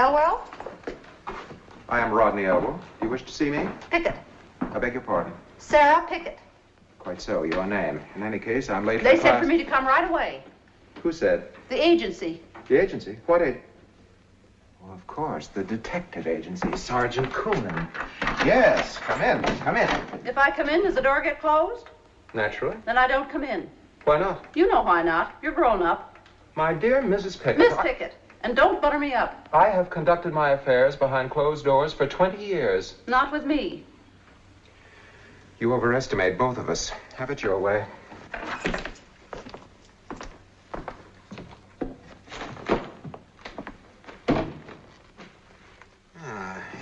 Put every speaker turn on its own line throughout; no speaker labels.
Elwell?
I am Rodney Elwell. Do you wish to see me?
Pickett.
I beg your pardon.
Sarah Pickett.
Quite so, your name. In any case, I'm late for
They
class.
said for me to come right away.
Who said?
The agency.
The agency? What agency? Well, of course, the detective agency, Sergeant Coonan. Yes, come in, come in.
If I come in, does the door get closed?
Naturally.
Then I don't come in.
Why not?
You know why not. You're grown up.
My dear Mrs. Pickett.
Miss Pickett. And don't butter me up.
I have conducted my affairs behind closed doors for 20 years.
Not with me.
You overestimate both of us. Have it your way.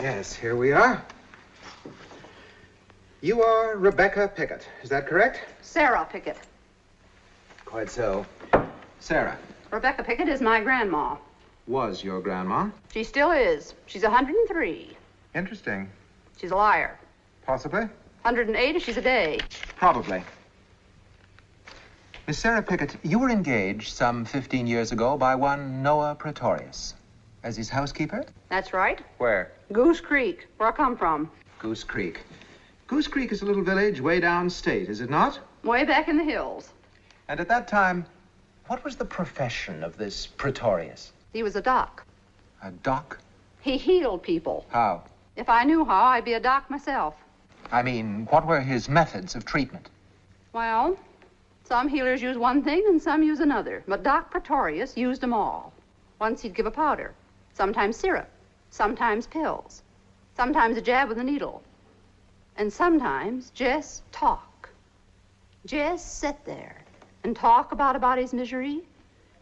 Yes, here we are. You are Rebecca Pickett, is that correct?
Sarah Pickett.
Quite so. Sarah.
Rebecca Pickett is my grandma.
Was your grandma?
She still is. She's 103.
Interesting.
She's a liar.
Possibly?
108 if she's a day.
Probably. Miss Sarah Pickett, you were engaged some 15 years ago by one Noah Praetorius as his housekeeper?
That's right.
Where?
Goose Creek, where I come from.
Goose Creek. Goose Creek is a little village way downstate, is it not?
Way back in the hills.
And at that time, what was the profession of this Praetorius?
He was a doc.
A doc?
He healed people.
How?
If I knew how, I'd be a doc myself.
I mean, what were his methods of treatment?
Well, some healers use one thing and some use another. But Doc Praetorius used them all. Once he'd give a powder, sometimes syrup, sometimes pills, sometimes a jab with a needle, and sometimes just talk. Just sit there and talk about a body's misery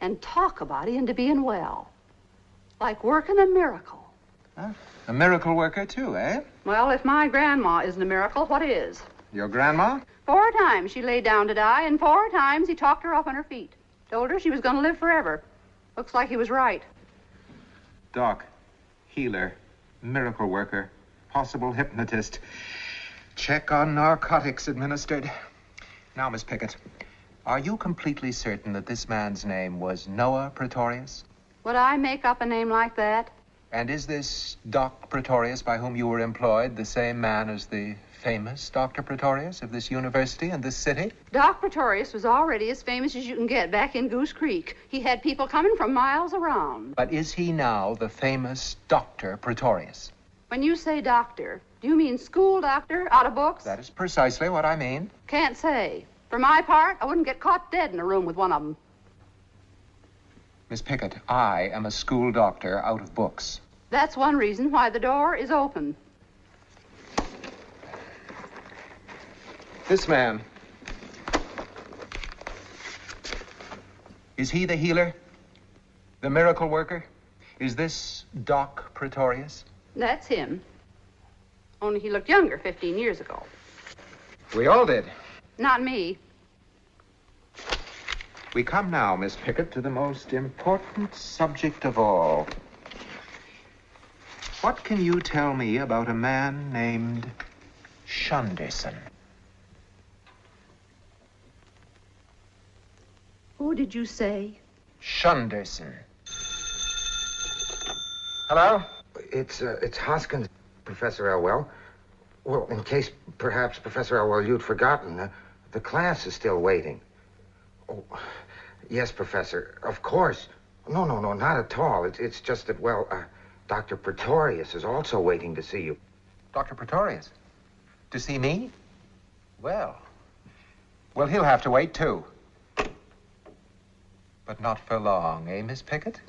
and talk a body into being well. Like working a miracle.
Huh? A miracle worker, too, eh?
Well, if my grandma isn't a miracle, what is?
Your grandma?
4 times she lay down to die, and 4 times he talked her up on her feet. Told her she was going to live forever. Looks like he was right.
Doc, healer, miracle worker, possible hypnotist. Check on narcotics administered. Now, Miss Pickett, are you completely certain that this man's name was Noah Praetorius?
Would I make up a name like that?
And is this Doc Praetorius by whom you were employed the same man as the famous Dr. Praetorius of this university and this city?
Doc Praetorius was already as famous as you can get back in Goose Creek. He had people coming from miles around.
But is he now the famous Dr. Praetorius?
When you say doctor, do you mean school doctor, out of books?
That is precisely what I mean.
Can't say. For my part, I wouldn't get caught dead in a room with one of them.
Miss Pickett, I am a school doctor out of books.
That's one reason why the door is open.
This man. Is he the healer? The miracle worker? Is this Doc Praetorius?
That's him. Only he looked younger 15 years ago.
We all did.
Not me.
We come now, Miss Pickett, to the most important subject of all. What can you tell me about a man named Shunderson?
Who did you say?
Shunderson. Hello?
It's Hoskins, Professor Elwell. Well, in case perhaps, Professor Elwell, you'd forgotten, the class is still waiting. Oh, yes, Professor, of course. No, not at all. It's just that, well, Dr. Praetorius is also waiting to see you.
Dr. Praetorius? To see me? Well, he'll have to wait, too. But not for long, eh, Miss Pickett?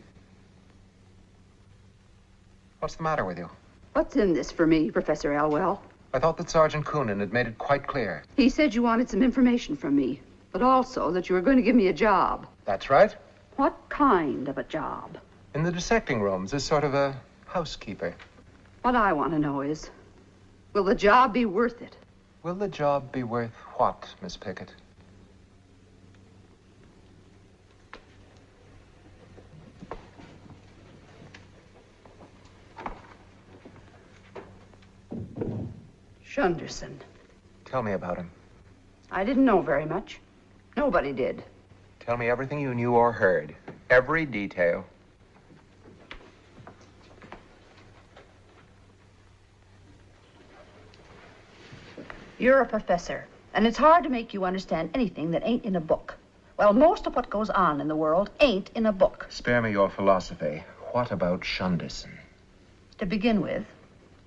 What's the matter with you?
What's in this for me, Professor Elwell?
I thought that Sergeant Coonan had made it quite clear.
He said you wanted some information from me, but also that you were going to give me a job.
That's right.
What kind of a job?
In the dissecting rooms, as sort of a housekeeper.
What I want to know is, will the job be worth it?
Will the job be worth what, Miss Pickett?
Shunderson.
Tell me about him.
I didn't know very much. Nobody did.
Tell me everything you knew or heard. Every detail.
You're a professor, and it's hard to make you understand anything that ain't in a book. Well, most of what goes on in the world ain't in a book.
Spare me your philosophy. What about Shunderson?
To begin with,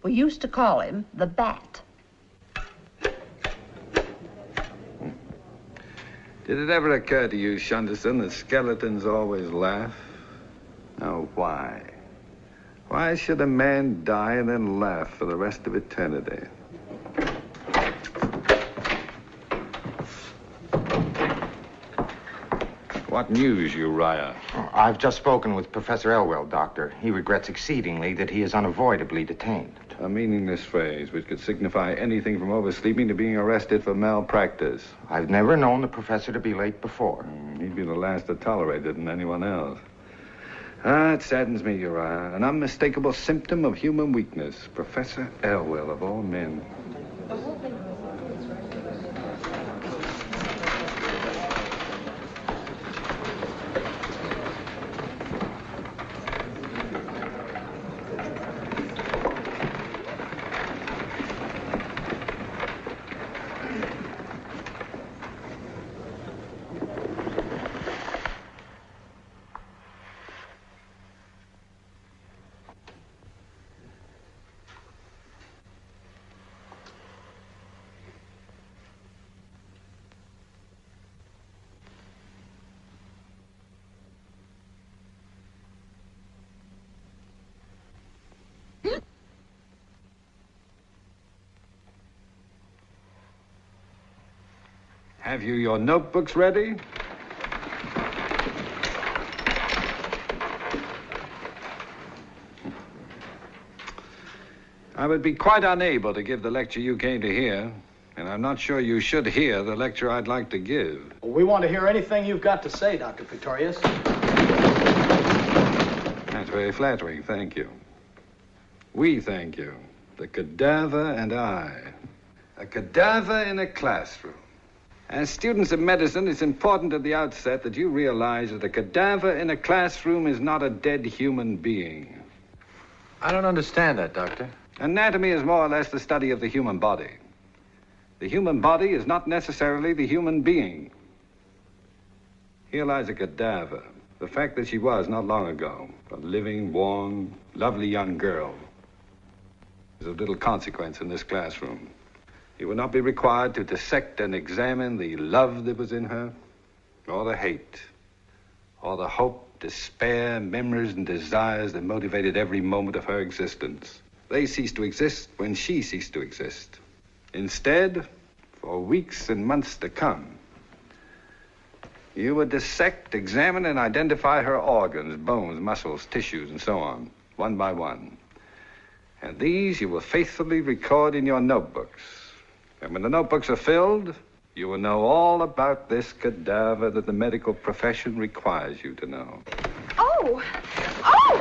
we used to call him the Bat.
Did it ever occur to you, Shunderson, that skeletons always laugh? Now, why? Why should a man die and then laugh for the rest of eternity? What news, Uriah?
Oh, I've just spoken with Professor Elwell, Doctor. He regrets exceedingly that he is unavoidably detained.
A meaningless phrase which could signify anything from oversleeping to being arrested for malpractice.
I've never known the professor to be late before.
He'd be the last to tolerate it than anyone else. Ah, it saddens me, Uriah. An unmistakable symptom of human weakness. Professor Elwell, of all men. Have you your notebooks ready? I would be quite unable to give the lecture you came to hear, and I'm not sure you should hear the lecture I'd like to give.
We want to hear anything you've got to say, Dr. Praetorius.
That's very flattering, thank you. We thank you. The cadaver and I. A cadaver in a classroom. As students of medicine, it's important at the outset that you realize that a cadaver in a classroom is not a dead human being.
I don't understand that, Doctor.
Anatomy is more or less the study of the human body. The human body is not necessarily the human being. Here lies a cadaver. The fact that she was, not long ago, a living, warm, lovely young girl is of little consequence in this classroom. You will not be required to dissect and examine the love that was in her, or the hate, or the hope, despair, memories, and desires that motivated every moment of her existence. They ceased to exist when she ceased to exist. Instead, for weeks and months to come, you would dissect, examine, and identify her organs, bones, muscles, tissues, and so on, one by one. And these you will faithfully record in your notebooks. And when the notebooks are filled, you will know all about this cadaver that the medical profession requires you to know.
Oh! Oh!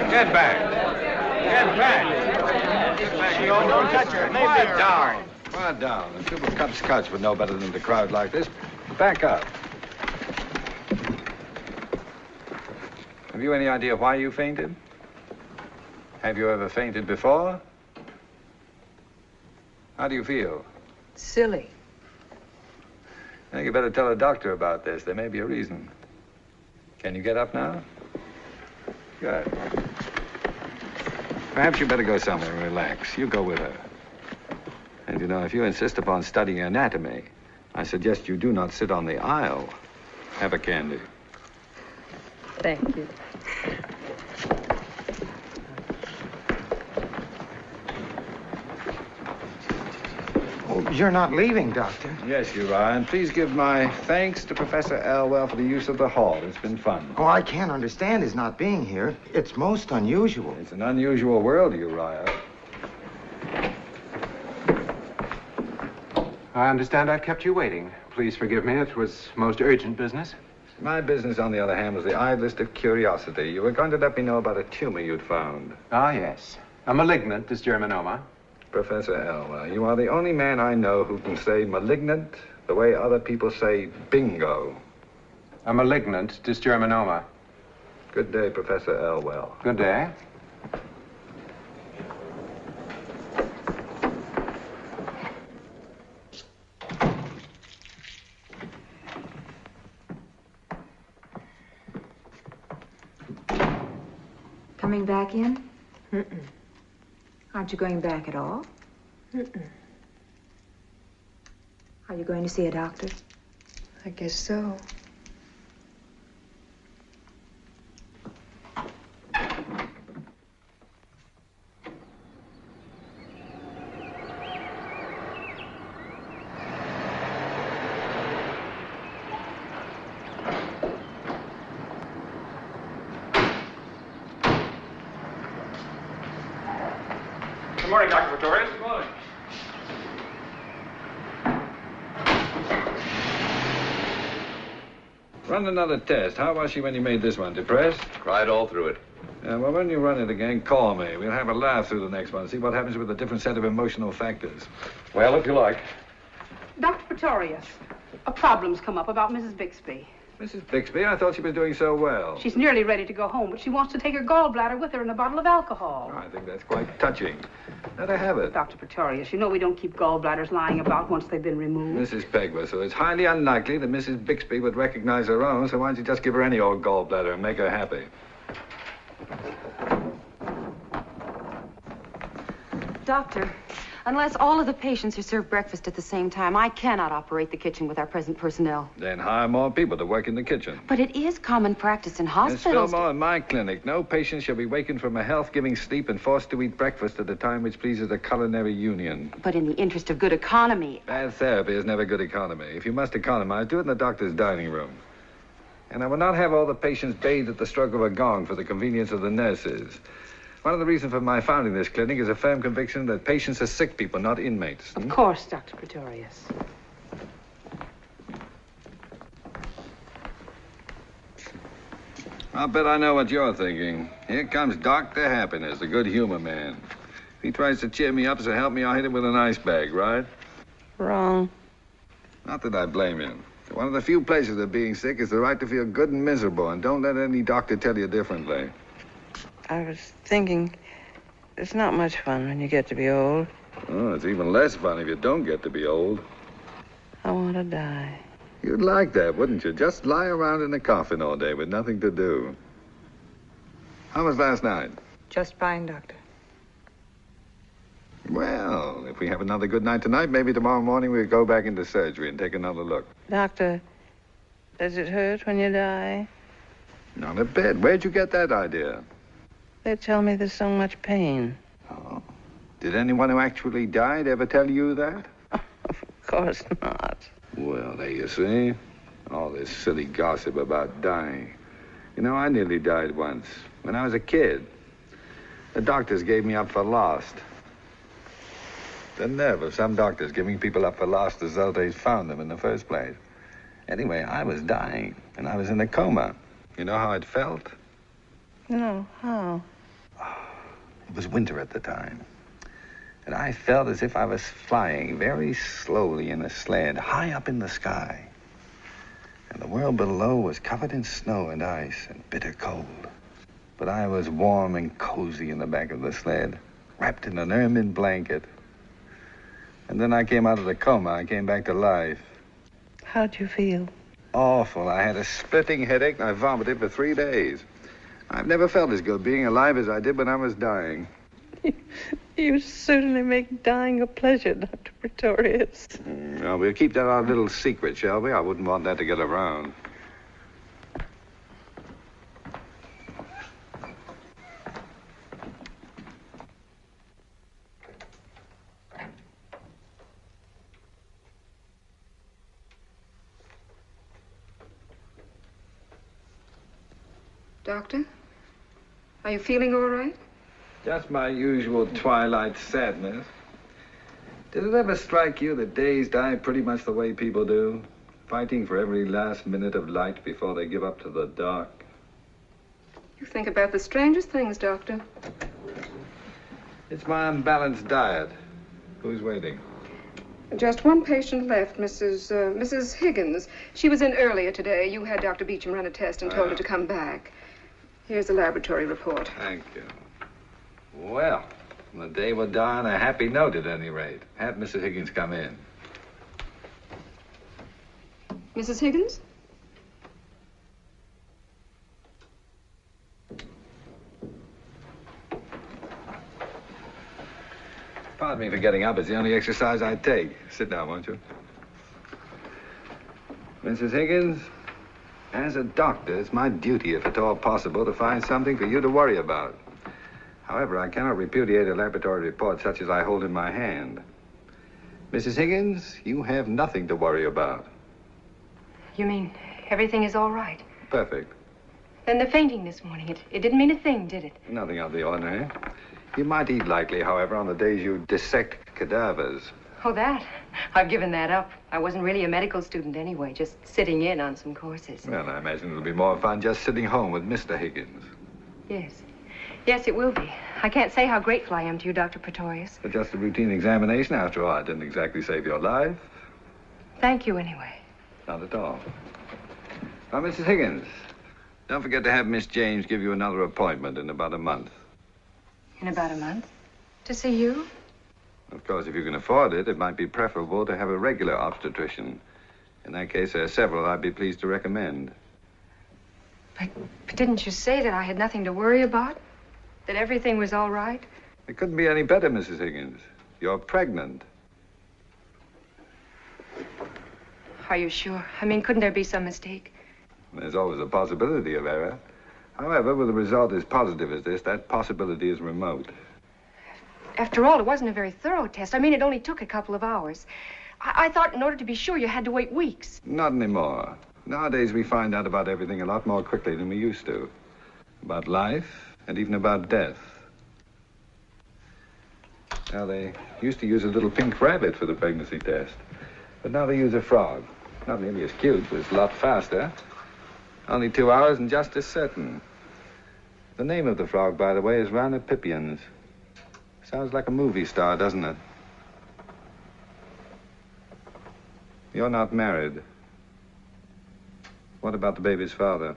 Get back! Get back!
Don't touch her.
Quiet down! Quiet down. A trouble cup's cuts would know better than to crowd like this. Back up. Have you any idea why you fainted? Have you ever fainted before? How do you feel?
Silly.
I think you better tell a doctor about this. There may be a reason. Can you get up now? Good. Perhaps you better go somewhere and relax. You go with her. And you know, if you insist upon studying anatomy, I suggest you do not sit on the aisle. Have a candy.
Thank you.
You're not leaving, Doctor.
Yes, you are. And please give my thanks to Professor Elwell for the use of the hall. It's been fun.
Oh, I can't understand his not being here. It's most unusual.
It's an unusual world, Uriah.
I understand I've kept you waiting. Please forgive me. It was most urgent business.
My business, on the other hand, was the idlest of curiosity. You were going to let me know about a tumor you'd found.
Ah, yes. A malignant dysgerminoma.
Professor Elwell, you are the only man I know who can say malignant the way other people say bingo.
A malignant dysgerminoma.
Good day, Professor Elwell.
Good day.
coming back in?
Mm-mm.
Aren't you going back at all?
Mm-mm.
Are you going to see a doctor?
I guess so.
Good morning, Dr. Praetorius. Good morning.
Run another test. How was she when you made this one? Depressed?
Cried all through it.
Well, when you run it again, call me. We'll have a laugh through the next one. See what happens with a different set of emotional factors.
Well, if you like.
Dr. Praetorius, a problem's come up about Mrs. Bixby.
Mrs. Bixby, I thought she was doing so well.
She's nearly ready to go home, but she wants to take her gallbladder with her and a bottle of alcohol.
I think that's quite touching. Let her have it.
Dr. Praetorius, you know we don't keep gallbladders lying about once they've been removed.
Mrs. Pegler, it's highly unlikely that Mrs. Bixby would recognize her own, so why don't you just give her any old gallbladder and make her happy?
Doctor, unless all of the patients are served breakfast at the same time, I cannot operate the kitchen with our present personnel.
Then hire more people to work in the kitchen.
But it is common practice in
Miss
hospitals.
Fillmore, in my clinic, no patient shall be wakened from a health-giving sleep and forced to eat breakfast at a time which pleases the culinary union.
But in the interest of good economy.
Bad therapy is never good economy. If you must economize, do it in the doctor's dining room. And I will not have all the patients bathed at the stroke of a gong for the convenience of the nurses. One of the reasons for my founding this clinic is a firm conviction that patients are sick people, not inmates.
Of course, Dr. Praetorius.
I'll bet I know what you're thinking. Here comes Dr. Happiness, the good humor man. If he tries to cheer me up, so help me, I'll hit him with an ice bag, right?
Wrong.
Not that I blame you. One of the few pleasures of being sick is the right to feel good and miserable, and don't let any doctor tell you differently.
I was thinking, it's not much fun when you get to be old.
Oh, it's even less fun if you don't get to be old.
I want to die.
You'd like that, wouldn't you? Just lie around in a coffin all day with nothing to do. How was last night?
Just fine, Doctor.
Well, if we have another good night tonight, maybe tomorrow morning we'll go back into surgery and take another look.
Doctor, does it hurt when you die?
Not a bit. Where'd you get that idea?
They tell me there's so much pain.
Oh. Did anyone who actually died ever tell you that?
Of course not.
Well, there you see. All this silly gossip about dying. You know, I nearly died once. When I was a kid. The doctors gave me up for lost. The nerve of some doctors giving people up for lost as though they'd found them in the first place. Anyway, I was dying, and I was in a coma. You know how it felt?
No, how?
It was winter at the time. And I felt as if I was flying very slowly in a sled high up in the sky. And the world below was covered in snow and ice and bitter cold. But I was warm and cozy in the back of the sled, wrapped in an ermine blanket. And then I came out of the coma. I came back to life.
How'd you feel?
Awful. I had a splitting headache and I vomited for 3 days. I've never felt as good being alive as I did when I was dying.
You certainly make dying a pleasure, Dr. Praetorius.
Well, we'll keep that our little secret, shall we? I wouldn't want that to get around.
Doctor, are you feeling all right?
Just my usual twilight sadness. Did it ever strike you that days die pretty much the way people do? Fighting for every last minute of light before they give up to the dark.
You think about the strangest things, Doctor.
It's my unbalanced diet. Who's waiting?
Just one patient left, Mrs. Higgins. She was in earlier today. You had Dr. Beecham run a test and told her to come back. Here's the laboratory report.
Thank you. Well, the day will die on a happy note at any rate. Have Mrs. Higgins come in.
Mrs. Higgins?
Pardon me for getting up. It's the only exercise I take. Sit down, won't you? Mrs. Higgins, as a doctor, it's my duty, if at all possible, to find something for you to worry about. However, I cannot repudiate a laboratory report such as I hold in my hand. Mrs. Higgins, you have nothing to worry about.
You mean everything is all right?
Perfect.
Then the fainting this morning, it didn't mean a thing, did it?
Nothing out of the ordinary. You might eat lightly, however, on the days you dissect cadavers.
Oh, that? I've given that up. I wasn't really a medical student anyway, just sitting in on some courses.
Well, I imagine it'll be more fun just sitting home with Mr. Higgins.
Yes. Yes, it will be. I can't say how grateful I am to you, Dr. Pretorius.
But just a routine examination, after all. I didn't exactly save your life.
Thank you anyway.
Not at all. Now, Mrs. Higgins, don't forget to have Miss James give you another appointment in about a month.
In about a month? To see you?
Of course, if you can afford it, it might be preferable to have a regular obstetrician. In that case, there are several I'd be pleased to recommend.
But didn't you say that I had nothing to worry about? That everything was all right?
It couldn't be any better, Mrs. Higgins. You're pregnant.
Are you sure? I mean, couldn't there be some mistake?
There's always a possibility of error. However, with a result as positive as this, that possibility is remote.
After all, it wasn't a very thorough test. I mean, it only took a couple of hours. I thought in order to be sure you had to wait weeks.
Not anymore. Nowadays, we find out about everything a lot more quickly than we used to. About life, and even about death. Now, they used to use a little pink rabbit for the pregnancy test. But now they use a frog. Not nearly as cute, but it's a lot faster. Only 2 hours and just as certain. The name of the frog, by the way, is Rhinopipians. Sounds like a movie star, doesn't it? You're not married. What about the baby's father?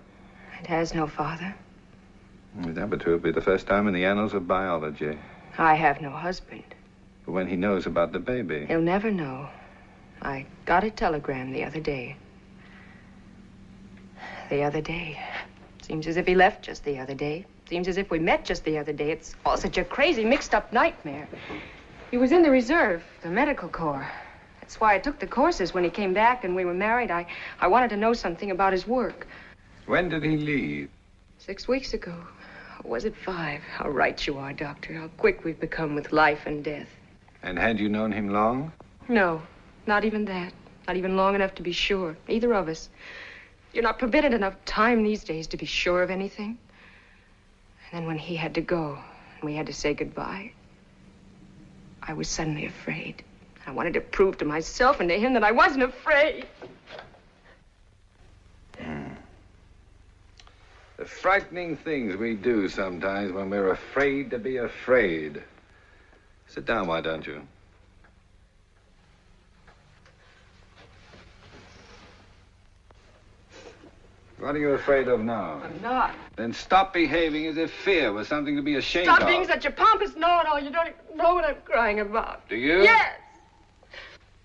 It has no father.
If that were true, it'd be the first time in the annals of biology.
I have no husband.
But when he knows about the baby...
He'll never know. I got a telegram the other day. The other day. Seems as if he left just the other day. Seems as if we met just the other day. It's all such a crazy, mixed-up nightmare. He was in the reserve, the medical corps. That's why I took the courses when he came back and we were married. I wanted to know something about his work.
When did he leave?
6 weeks ago. Or was it 5? How right you are, Doctor. How quick we've become with life and death.
And had you known him long?
No, not even that. Not even long enough to be sure. Either of us. You're not permitted enough time these days to be sure of anything. And then when he had to go, and we had to say goodbye, I was suddenly afraid. I wanted to prove to myself and to him that I wasn't afraid.
The frightening things we do sometimes when we're afraid to be afraid. Sit down, why don't you? What are you afraid of now?
I'm not.
Then stop behaving as if fear was something to be ashamed of.
Stop being such a pompous know-it-all. You don't even know what I'm crying about.
Do you?
Yes.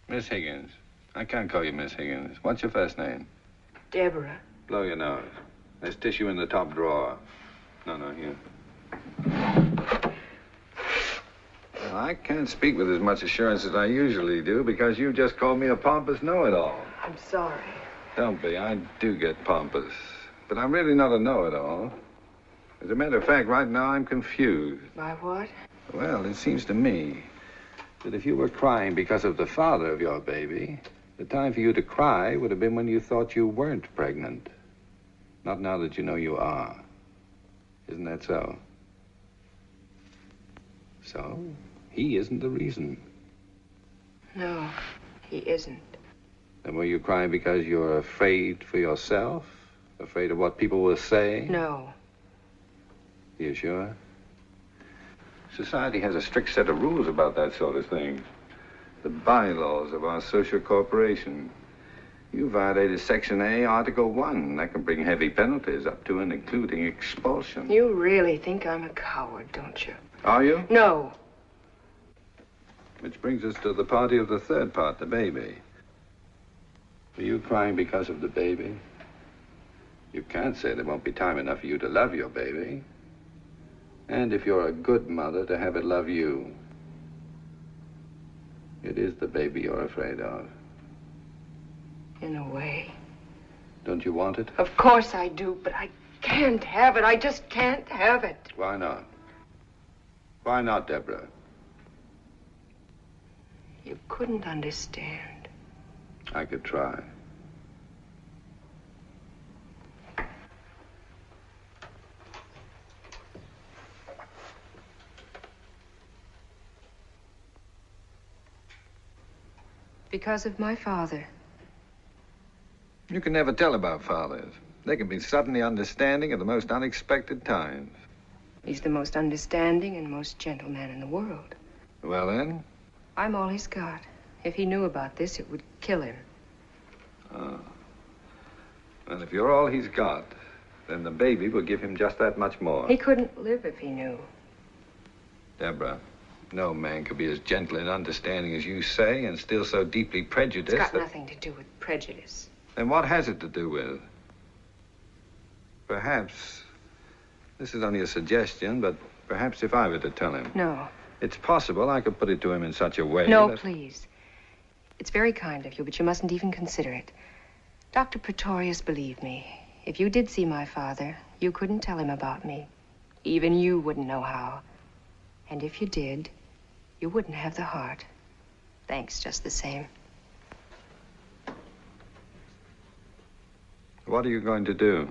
Miss Higgins. I can't call you Miss Higgins. What's your first name?
Deborah.
Blow your nose. There's tissue in the top drawer. No, here. Well, I can't speak with as much assurance as I usually do because you just called me a pompous know-it-all.
I'm sorry.
Don't be. I do get pompous. But I'm really not a know-it-all. As a matter of fact, right now I'm confused.
By what?
Well, it seems to me that if you were crying because of the father of your baby, the time for you to cry would have been when you thought you weren't pregnant. Not now that you know you are. Isn't that so? So, he isn't the reason.
No, he isn't.
And were you crying because you're afraid for yourself? Afraid of what people will say?
No.
You sure? Society has a strict set of rules about that sort of thing. The bylaws of our social corporation. You violated Section A, Article 1. That can bring heavy penalties up to and including expulsion.
You really think I'm a coward, don't you?
Are you?
No.
Which brings us to the party of the third part, the baby. Were you crying because of the baby? You can't say there won't be time enough for you to love your baby. And if you're a good mother, to have it love you. It is the baby you're afraid of.
In a way.
Don't you want it?
Of course I do, but I can't have it. I just can't have it.
Why not? Why not, Deborah?
You couldn't understand.
I could try.
Because of my father.
You can never tell about fathers. They can be suddenly understanding at the most unexpected times.
He's the most understanding and most gentle man in the world.
Well, then?
I'm all he's got. If he knew about this, it would kill him.
Oh. Well, if you're all he's got, then the baby will give him just that much more.
He couldn't live if he knew.
Deborah, no man could be as gentle and understanding as you say and still so deeply prejudiced.
It's got nothing to do with prejudice.
Then what has it to do with? Perhaps, this is only a suggestion, but perhaps if I were to tell him.
No.
It's possible I could put it to him in such a way
No,
that...
please. It's very kind of you, but you mustn't even consider it. Dr. Praetorius, believe me, if you did see my father, you couldn't tell him about me. Even you wouldn't know how. And if you did, you wouldn't have the heart. Thanks just the same.
What are you going to do?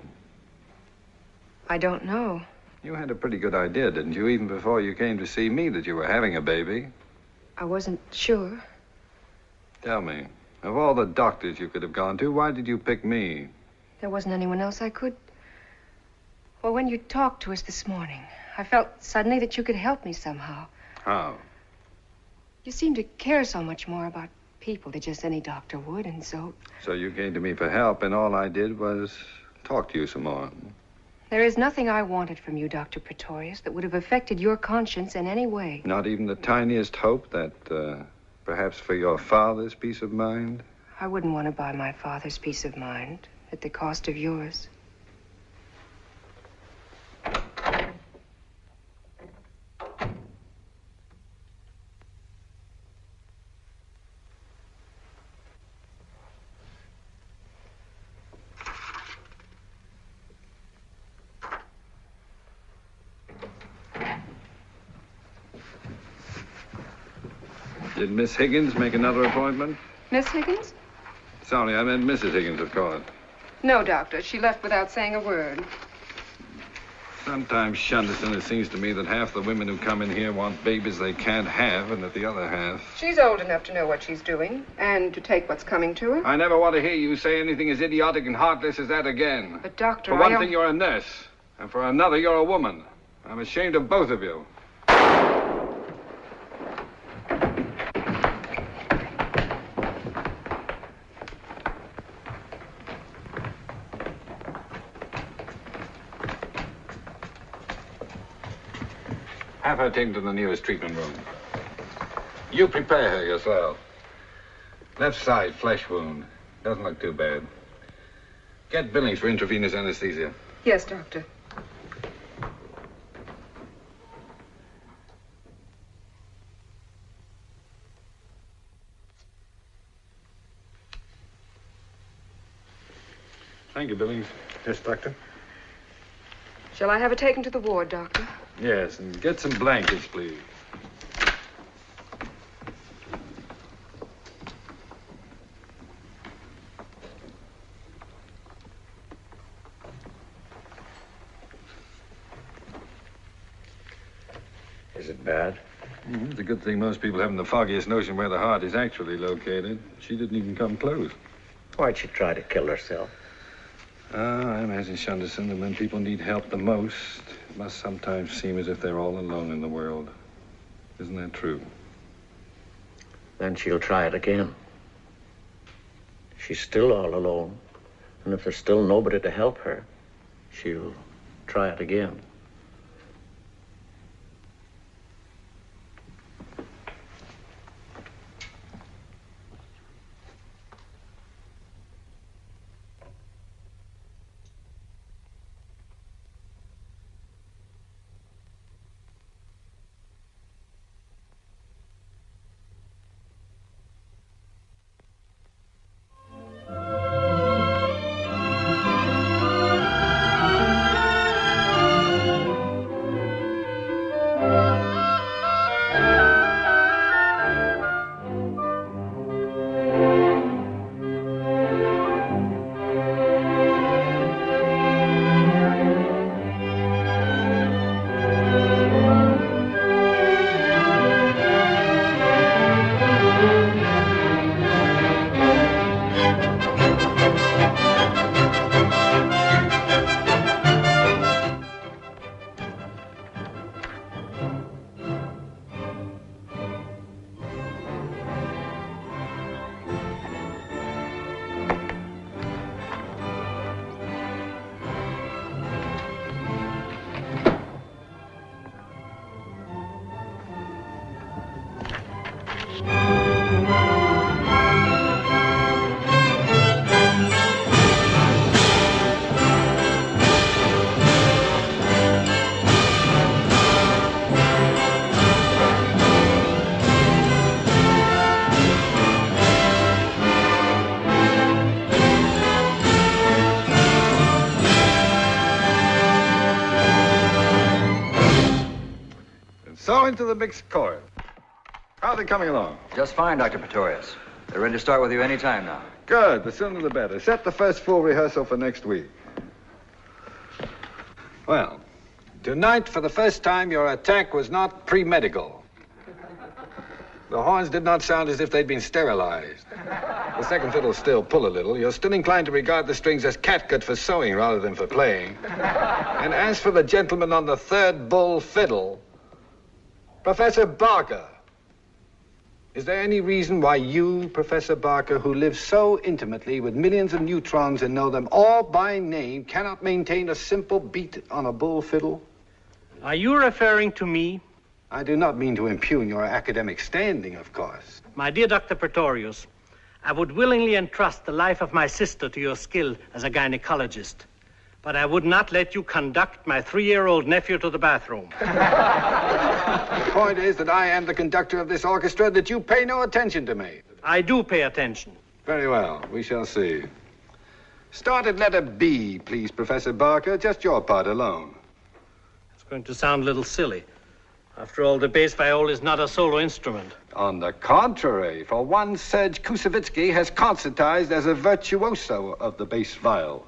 I don't know.
You had a pretty good idea, didn't you, even before you came to see me, that you were having a baby?
I wasn't sure.
Tell me, of all the doctors you could have gone to, why did you pick me?
There wasn't anyone else I could. Well, when you talked to us this morning, I felt suddenly that you could help me somehow.
How?
You seem to care so much more about people than just any doctor would, and so...
So you came to me for help, and all I did was talk to you some more.
There is nothing I wanted from you, Dr. Praetorius, that would have affected your conscience in any way.
Not even the tiniest hope that, perhaps for your father's peace of mind?
I wouldn't want to buy my father's peace of mind at the cost of yours.
Did Miss Higgins make another appointment?
Miss Higgins?
Sorry, I meant Mrs. Higgins, of course.
No, Doctor. She left without saying a word.
Sometimes, Shunderson, it seems to me that half the women who come in here want babies they can't have, and that the other half...
She's old enough to know what she's doing, and to take what's coming to her.
I never want to hear you say anything as idiotic and heartless as that again.
But, Doctor,
For one thing, you're a nurse, and for another, you're a woman. I'm ashamed of both of you. Have her taken to the nearest treatment room. You prepare her yourself. Left side, flesh wound. Doesn't look too bad. Get Billings for intravenous anesthesia.
Yes, Doctor.
Thank you, Billings.
Yes, Doctor.
Shall I have her taken to the ward, Doctor?
Yes, and get some blankets, please.
Is it bad?
It's a good thing most people haven't the foggiest notion where the heart is actually located. She didn't even come close.
Why'd she try to kill herself?
I imagine, Shunderson, that when people need help the most, it must sometimes seem as if they're all alone in the world. Isn't that true?
Then she'll try it again. She's still all alone. And if there's still nobody to help her, she'll try it again.
So into the mixed chorus. How are they coming along?
Just fine, Dr. Praetorius. They're ready to start with you any time now.
Good. The sooner the better. Set the first full rehearsal for next week. Well, tonight, for the first time, your attack was not pre-medical. The horns did not sound as if they'd been sterilized. The second fiddle still pull a little. You're still inclined to regard the strings as catgut for sewing rather than for playing. And as for the gentleman on the third bull fiddle, Professor Barker, is there any reason why you, Professor Barker, who live so intimately with millions of neutrons and know them all by name, cannot maintain a simple beat on a bull fiddle?
Are you referring to me?
I do not mean to impugn your academic standing, of course.
My dear Dr. Praetorius, I would willingly entrust the life of my sister to your skill as a gynecologist, but I would not let you conduct my 3-year-old nephew to the bathroom.
The point is that I am the conductor of this orchestra, that you pay no attention to me.
I do pay attention.
Very well. We shall see. Start at letter B, please, Professor Barker. Just your part alone.
It's going to sound a little silly. After all, the bass viol is not a solo instrument.
On the contrary, for one, Serge Koussevitzky has concertized as a virtuoso of the bass viol.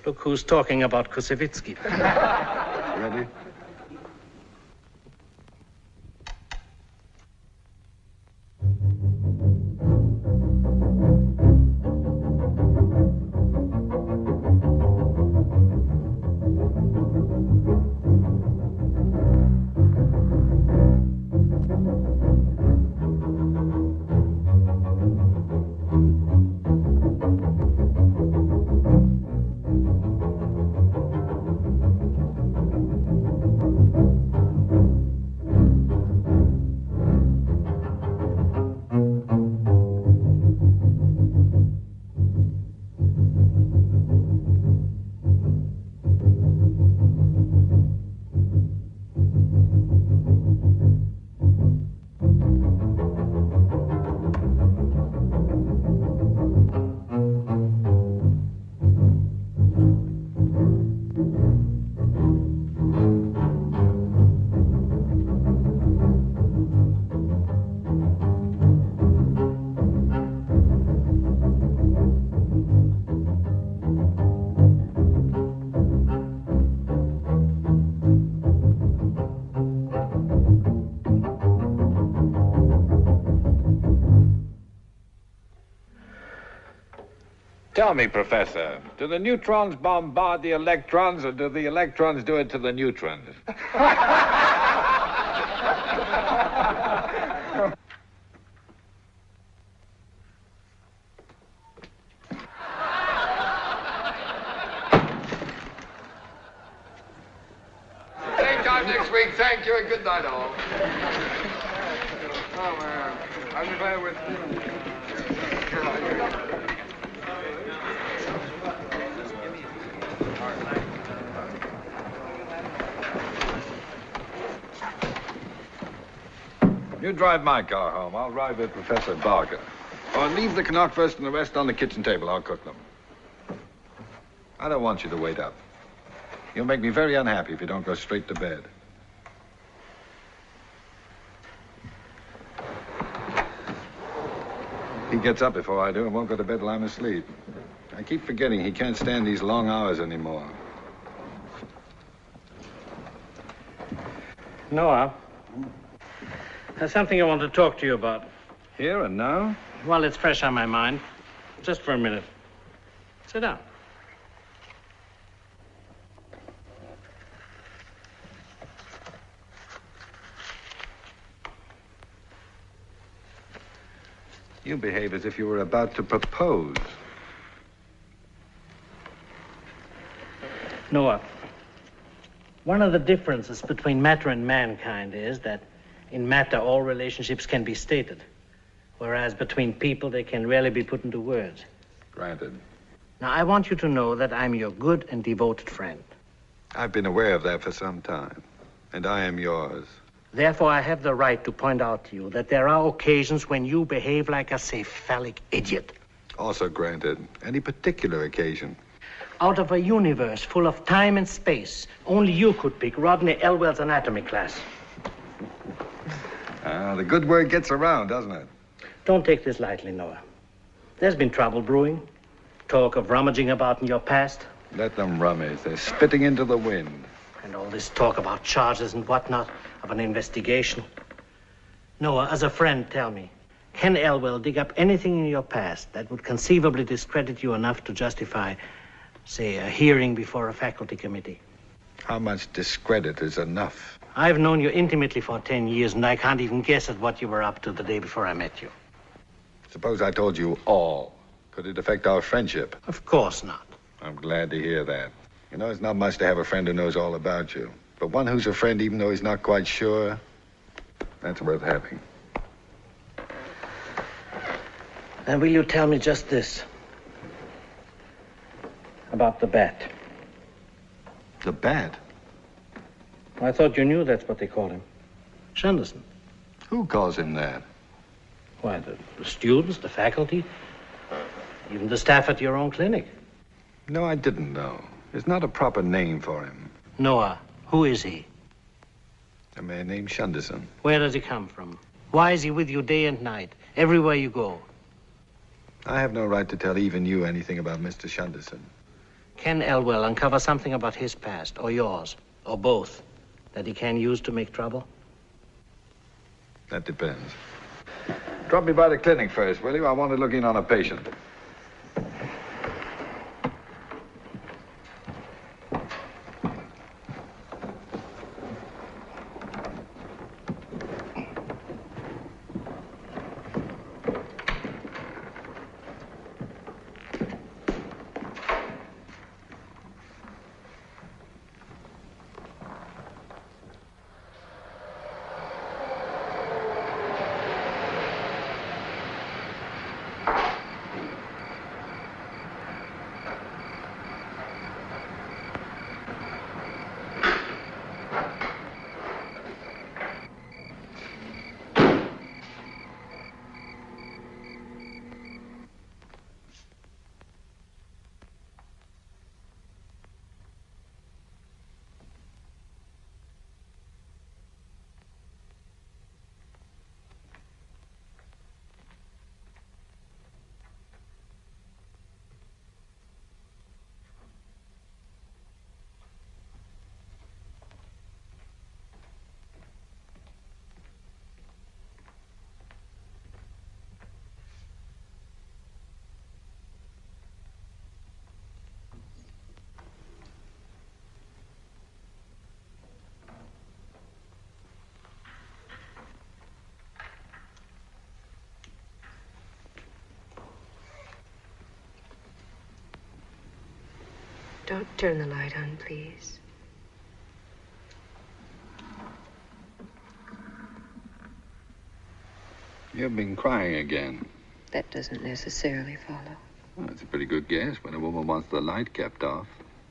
Look who's talking about Koussevitzky.
Ready? Tell me, Professor, do the neutrons bombard the electrons, or do the electrons do it to the neutrons? Same time next week. Thank you and good night, all. Oh, man. I'm glad with You drive my car home. I'll ride with Professor Barker. Or leave the Canuck first and the rest on the kitchen table. I'll cook them. I don't want you to wait up. You'll make me very unhappy if you don't go straight to bed. He gets up before I do and won't go to bed till I'm asleep. I keep forgetting he can't stand these long hours anymore.
Noah, there's something I want to talk to you about.
Here and now?
Well, it's fresh on my mind. Just for a minute. Sit down.
You behave as if you were about to propose.
Noah, one of the differences between matter and mankind is that in matter all relationships can be stated, whereas between people they can rarely be put into words.
Granted.
Now, I want you to know that I'm your good and devoted friend.
I've been aware of that for some time, and I am yours.
Therefore, I have the right to point out to you that there are occasions when you behave like a cephalic idiot.
Also granted. Any particular occasion?
Out of a universe full of time and space, only you could pick Rodney Elwell's anatomy class.
The good word gets around, doesn't it?
Don't take this lightly, Noah. There's been trouble brewing. Talk of rummaging about in your past.
Let them rummage. They're spitting into the wind.
And all this talk about charges and whatnot, of an investigation. Noah, as a friend, tell me, can Elwell dig up anything in your past that would conceivably discredit you enough to justify, say, a hearing before a faculty committee?
How much discredit is enough?
I've known you intimately for 10 years, and I can't even guess at what you were up to the day before I met you.
Suppose I told you all. Could it affect our friendship?
Of course not.
I'm glad to hear that. You know, it's not much to have a friend who knows all about you. But one who's a friend even though he's not quite sure, that's worth having.
And will you tell me just this? About the bat.
The bat?
I thought you knew that's what they call him. Shunderson.
Who calls him that?
Why, the students, the faculty, even the staff at your own clinic.
No, I didn't know. There's not a proper name for him.
Noah, who is he?
A man named Shunderson.
Where does he come from? Why is he with you day and night, everywhere you go?
I have no right to tell even you anything about Mr. Shunderson.
Can Elwell uncover something about his past, or yours, or both, that he can use to make trouble?
That depends. Drop me by the clinic first, will you? I want to look in on a patient.
Don't turn the light on, please.
You've been crying again.
That doesn't necessarily follow.
Well, that's a pretty good guess when a woman wants the light kept off.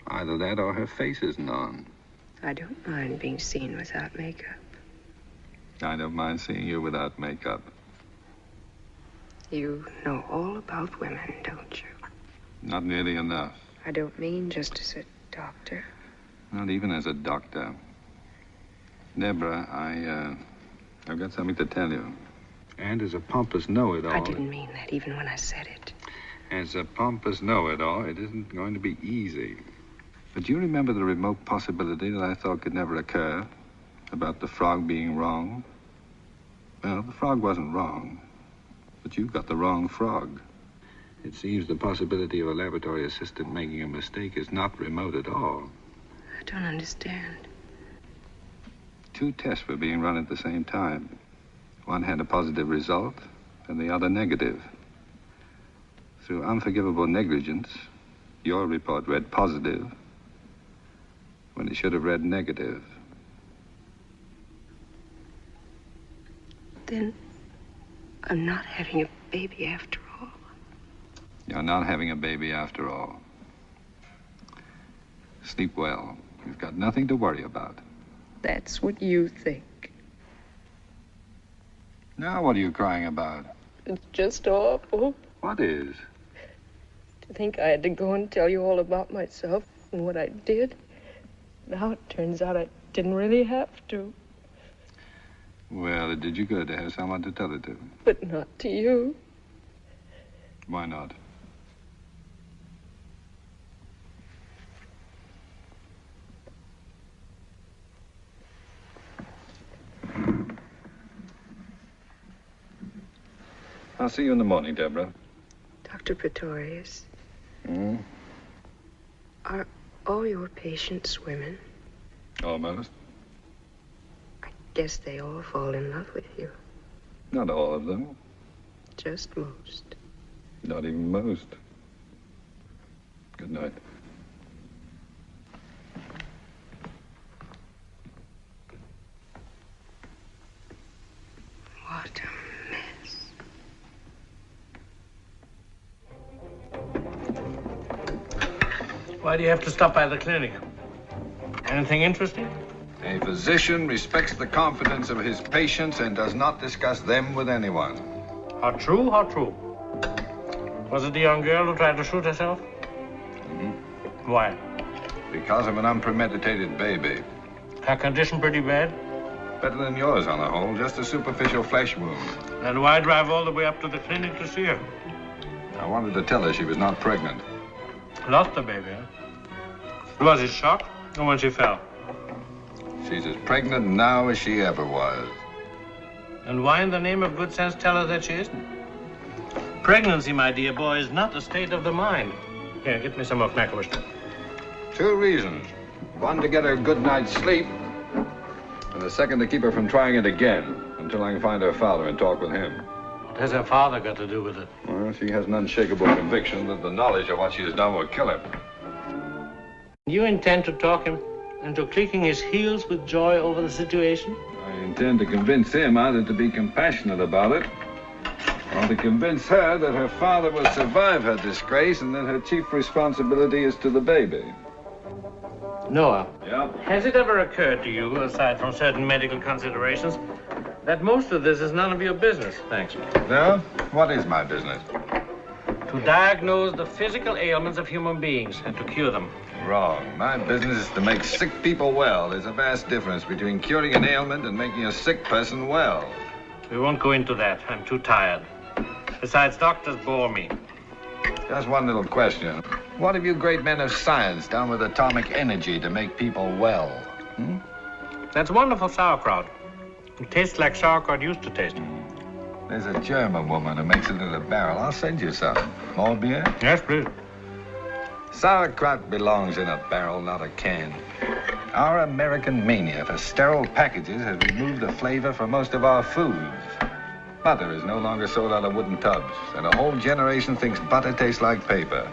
Either that or her face isn't on.
I don't mind being seen without makeup.
I don't mind seeing you without makeup.
You know all about women, don't you?
Not nearly enough.
I don't mean just as a doctor.
Not even as a doctor. Deborah, I've got something to tell you. And as a pompous know-it-all...
I didn't mean that even when I said it.
As a pompous know-it-all, it isn't going to be easy. But do you remember the remote possibility that I thought could never occur? About the frog being wrong? Well, the frog wasn't wrong. But you got the wrong frog. It seems the possibility of a laboratory assistant making a mistake is not remote at all.
I don't understand.
2 tests were being run at the same time. One had a positive result, and the other negative. Through unforgivable negligence, your report read positive when it should have read negative.
Then I'm not having a baby after all.
You're not having a baby after all. Sleep well. You've got nothing to worry about.
That's what you think.
Now what are you crying about?
It's just awful.
What is?
To think I had to go and tell you all about myself and what I did. Now it turns out I didn't really have to.
Well, Well, it did you good to have someone to tell it to.
But not to you.
Why not? I'll see you in the morning, Deborah.
Dr. Praetorius,
Hmm?
are all your patients women?
Almost.
Guess they all fall in love with you.
Not all of them.
Just most.
Not even most. Good night.
What a mess.
Why do you have to stop by the clinic? Anything interesting?
A physician respects the confidence of his patients and does not discuss them with anyone.
How true, how true. Was it the young girl who tried to shoot herself?
Mm-hmm.
Why?
Because of an unpremeditated baby.
Her condition pretty bad?
Better than yours on the whole, just a superficial flesh wound.
Then why drive all the way up to the clinic to see her?
I wanted to tell her she was not pregnant.
Lost the baby, huh? Was it shock or when she fell?
She's as pregnant now as she ever was.
And why in the name of good sense tell her that she isn't? Pregnancy, my dear boy, is not a state of the mind. Here, get me some of McAvoy's.
2 reasons. One, to get her a good night's sleep. And the second, to keep her from trying it again until I can find her father and talk with him.
What has her father got to do with it?
Well, she has an unshakable conviction that the knowledge of what she has done will kill her.
You intend to talk him into clicking his heels with joy over the situation?
I intend to convince him either to be compassionate about it or to convince her that her father will survive her disgrace and that her chief responsibility is to the baby.
Noah.
Yeah?
Has it ever occurred to you, aside from certain medical considerations, that most of this is none of your business? Thanks.
No? What is my business?
To diagnose the physical ailments of human beings and to cure them.
Wrong. My business is to make sick people well. There's a vast difference between curing an ailment and making a sick person well.
We won't go into that. I'm too tired. Besides, doctors bore me.
Just one little question. What have you great men of science done with atomic energy to make people well? Hmm?
That's wonderful sauerkraut. It tastes like sauerkraut used to taste.
There's a German woman who makes it in a barrel. I'll send you some. More beer?
Yes, please.
Sauerkraut belongs in a barrel, not a can. Our American mania for sterile packages has removed the flavor from most of our foods. Butter is no longer sold out of wooden tubs, and a whole generation thinks butter tastes like paper.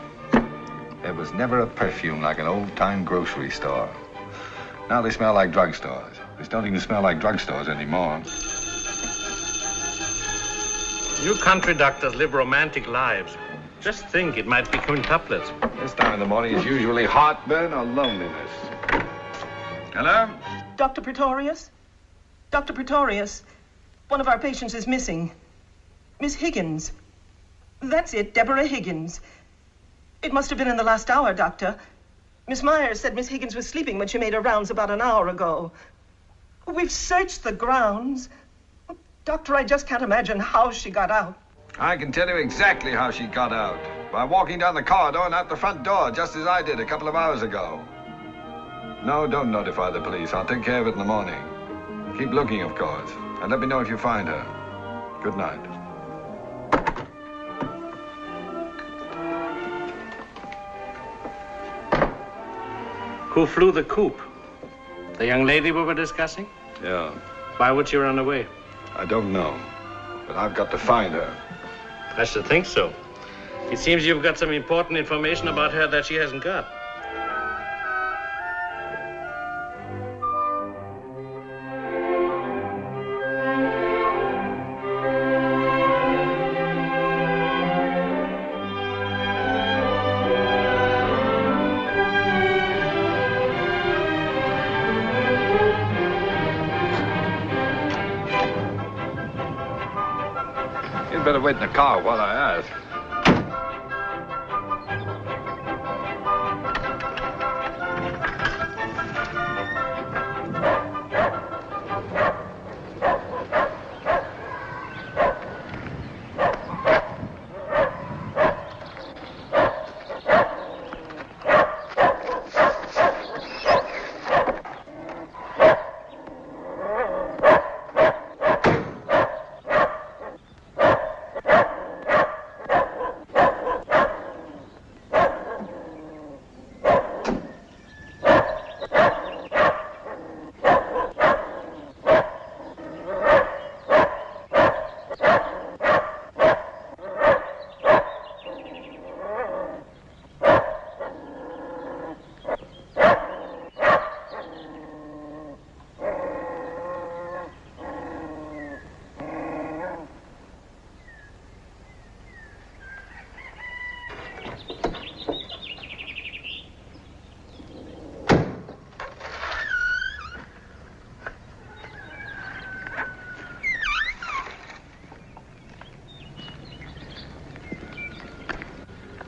There was never a perfume like an old-time grocery store. Now they smell like drugstores. They don't even smell like drugstores anymore.
You country doctors live romantic lives. Just think, it might be quintuplets.
This time in the morning is usually heartburn or loneliness. Hello?
Dr. Praetorius? Dr. Praetorius, one of our patients is missing. Miss Higgins. That's it, Deborah Higgins. It must have been in the last hour, Doctor. Miss Myers said Miss Higgins was sleeping when she made her rounds about an hour ago. We've searched the grounds. Doctor, I just can't imagine how she got out.
I can tell you exactly how she got out. By walking down the corridor and out the front door, just as I did a couple of hours ago. No, don't notify the police. I'll take care of it in the morning. Keep looking, of course. And let me know if you find her. Good night.
Who flew the coop? The young lady we were discussing?
Yeah.
Why would she run away?
I don't know. But I've got to find her.
I should think so. It seems you've got some important information about her that she hasn't got.
You'd better wait in the car while I ask.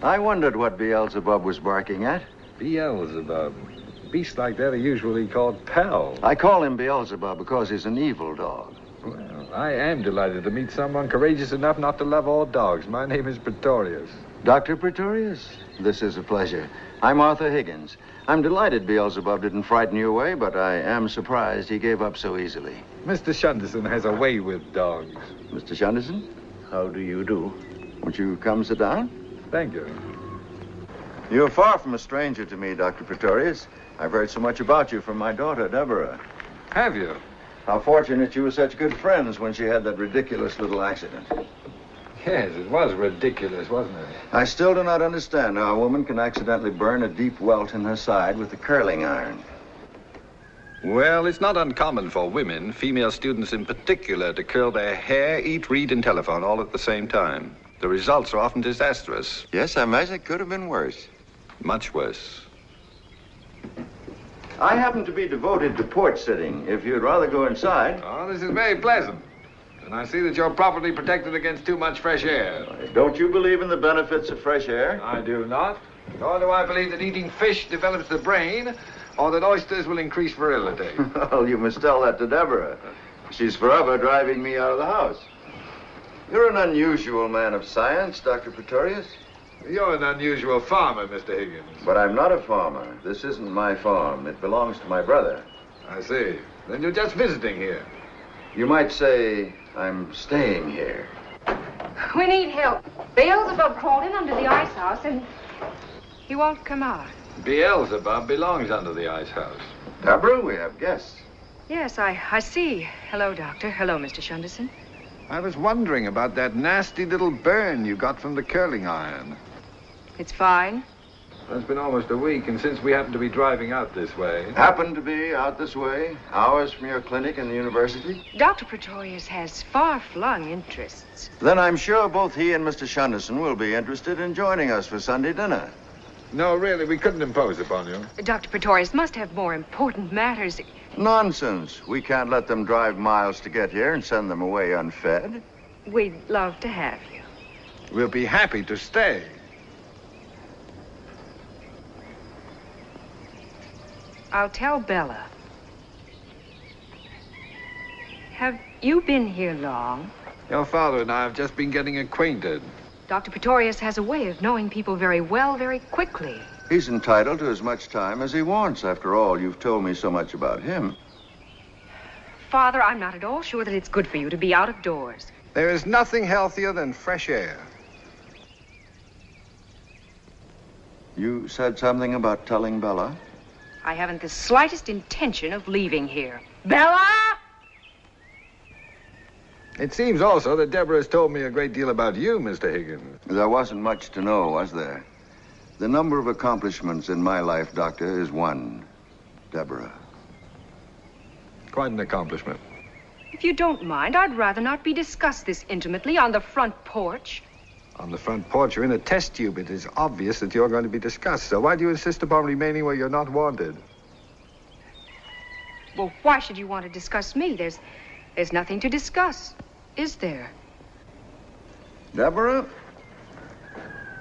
I wondered what Beelzebub was barking at.
Beelzebub. Beasts like that are usually called pals.
I call him Beelzebub because he's an evil dog.
Well, I am delighted to meet someone courageous enough not to love all dogs. My name is Praetorius.
Dr. Praetorius, this is a pleasure. I'm Arthur Higgins. I'm delighted Beelzebub didn't frighten you away, but I am surprised he gave up so easily.
Mr. Shunderson has a way with dogs.
Mr. Shunderson?
How do you do?
Won't you come sit down?
Thank you.
You're far from a stranger to me, Dr. Praetorius. I've heard so much about you from my daughter, Deborah.
Have you?
How fortunate you were such good friends when she had that ridiculous little accident.
Yes, it was ridiculous, wasn't it?
I still do not understand how a woman can accidentally burn a deep welt in her side with a curling iron.
Well, it's not uncommon for women, female students in particular, to curl their hair, eat, read, and telephone all at the same time. The results are often disastrous.
Yes, I imagine it could have been worse.
Much worse.
I happen to be devoted to porch sitting. If you'd rather go inside.
Oh, this is very pleasant. And I see that you're properly protected against too much fresh air.
Don't you believe in the benefits of fresh air?
I do not. Nor do I believe that eating fish develops the brain, or that oysters will increase virility.
Well, you must tell that to Deborah. She's forever driving me out of the house. You're an unusual man of science, Dr. Praetorius.
You're an unusual farmer, Mr. Higgins.
But I'm not a farmer. This isn't my farm. It belongs to my brother.
I see. Then you're just visiting here.
You might say I'm staying here.
We need help. Beelzebub crawled in under the ice house and he won't come out.
Beelzebub belongs under the ice house.
Deborah, we have guests.
Yes, I see. Hello, Doctor. Hello, Mr. Shunderson.
I was wondering about that nasty little burn you got from the curling iron.
It's fine.
It's been almost a week, and since we happen to be driving out this way...
Happen to be out this way, hours from your clinic in the university?
Dr. Praetorius has far-flung interests.
Then I'm sure both he and Mr. Shunderson will be interested in joining us for Sunday dinner.
No, really, we couldn't impose upon you.
Dr. Praetorius must have more important matters.
Nonsense. We can't let them drive miles to get here and send them away unfed.
We'd love to have you.
We'll be happy to stay.
I'll tell Bella. Have you been here long?
Your father and I have just been getting acquainted.
Dr. Praetorius has a way of knowing people very well, very quickly.
He's entitled to as much time as he wants. After all, you've told me so much about him.
Father, I'm not at all sure that it's good for you to be out of doors.
There is nothing healthier than fresh air.
You said something about telling Bella?
I haven't the slightest intention of leaving here. Bella!
It seems also that Deborah has told me a great deal about you, Mr. Higgins.
There wasn't much to know, was there? The number of accomplishments in my life, Doctor, is one. Deborah.
Quite an accomplishment.
If you don't mind, I'd rather not be discussed this intimately on the front porch.
On the front porch, you're in a test tube. It is obvious that you're going to be discussed. So why do you insist upon remaining where you're not wanted?
Well, why should you want to discuss me? There's nothing to discuss, is there?
Deborah,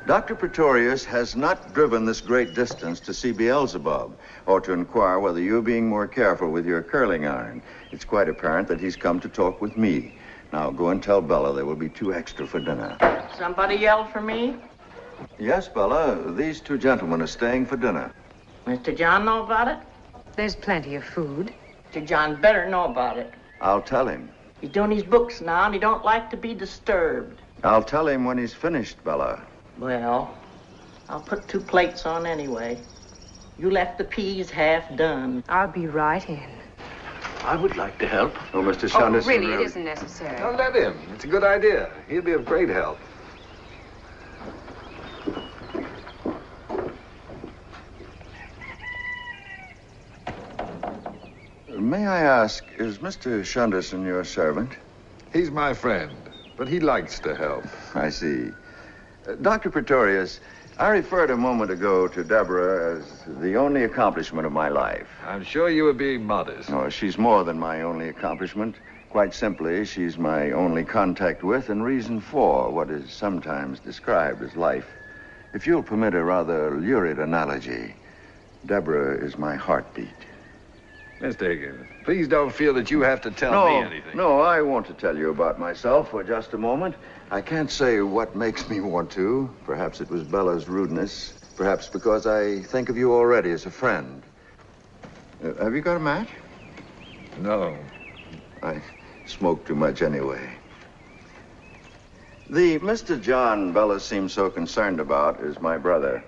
Dr. Praetorius has not driven this great distance to see Beelzebub or to inquire whether you're being more careful with your curling iron. It's quite apparent that he's come to talk with me. Now, go and tell Bella there will be 2 extra for dinner.
Somebody yelled for me?
Yes, Bella. These 2 gentlemen are staying for dinner.
Mr. John know about it?
There's plenty of food.
Mr. John better know about it.
I'll tell him.
He's doing his books now, and he don't like to be disturbed.
I'll tell him when he's finished, Bella.
Well, I'll put 2 plates on anyway. You left the peas half done.
I'll be right in.
I would like to help.
Oh, Mr. Shunderson.
Really, it isn't necessary.
Don't let him. It's a good idea. He'll be of great help.
May I ask, is Mr. Shunderson your servant?
He's my friend, but he likes to help.
I see. Dr. Praetorius, I referred a moment ago to Deborah as the only accomplishment of my life.
I'm sure you were being modest.
Oh, she's more than my only accomplishment. Quite simply, she's my only contact with and reason for what is sometimes described as life. If you'll permit a rather lurid analogy, Deborah is my heartbeat.
Mr. Higgins, please don't feel that you have to tell me anything.
No, I want to tell you about myself for just a moment. I can't say what makes me want to. Perhaps it was Bella's rudeness. Perhaps because I think of you already as a friend. Have you got a match?
No.
I smoke too much anyway. The Mr. John Bella seems so concerned about is my brother.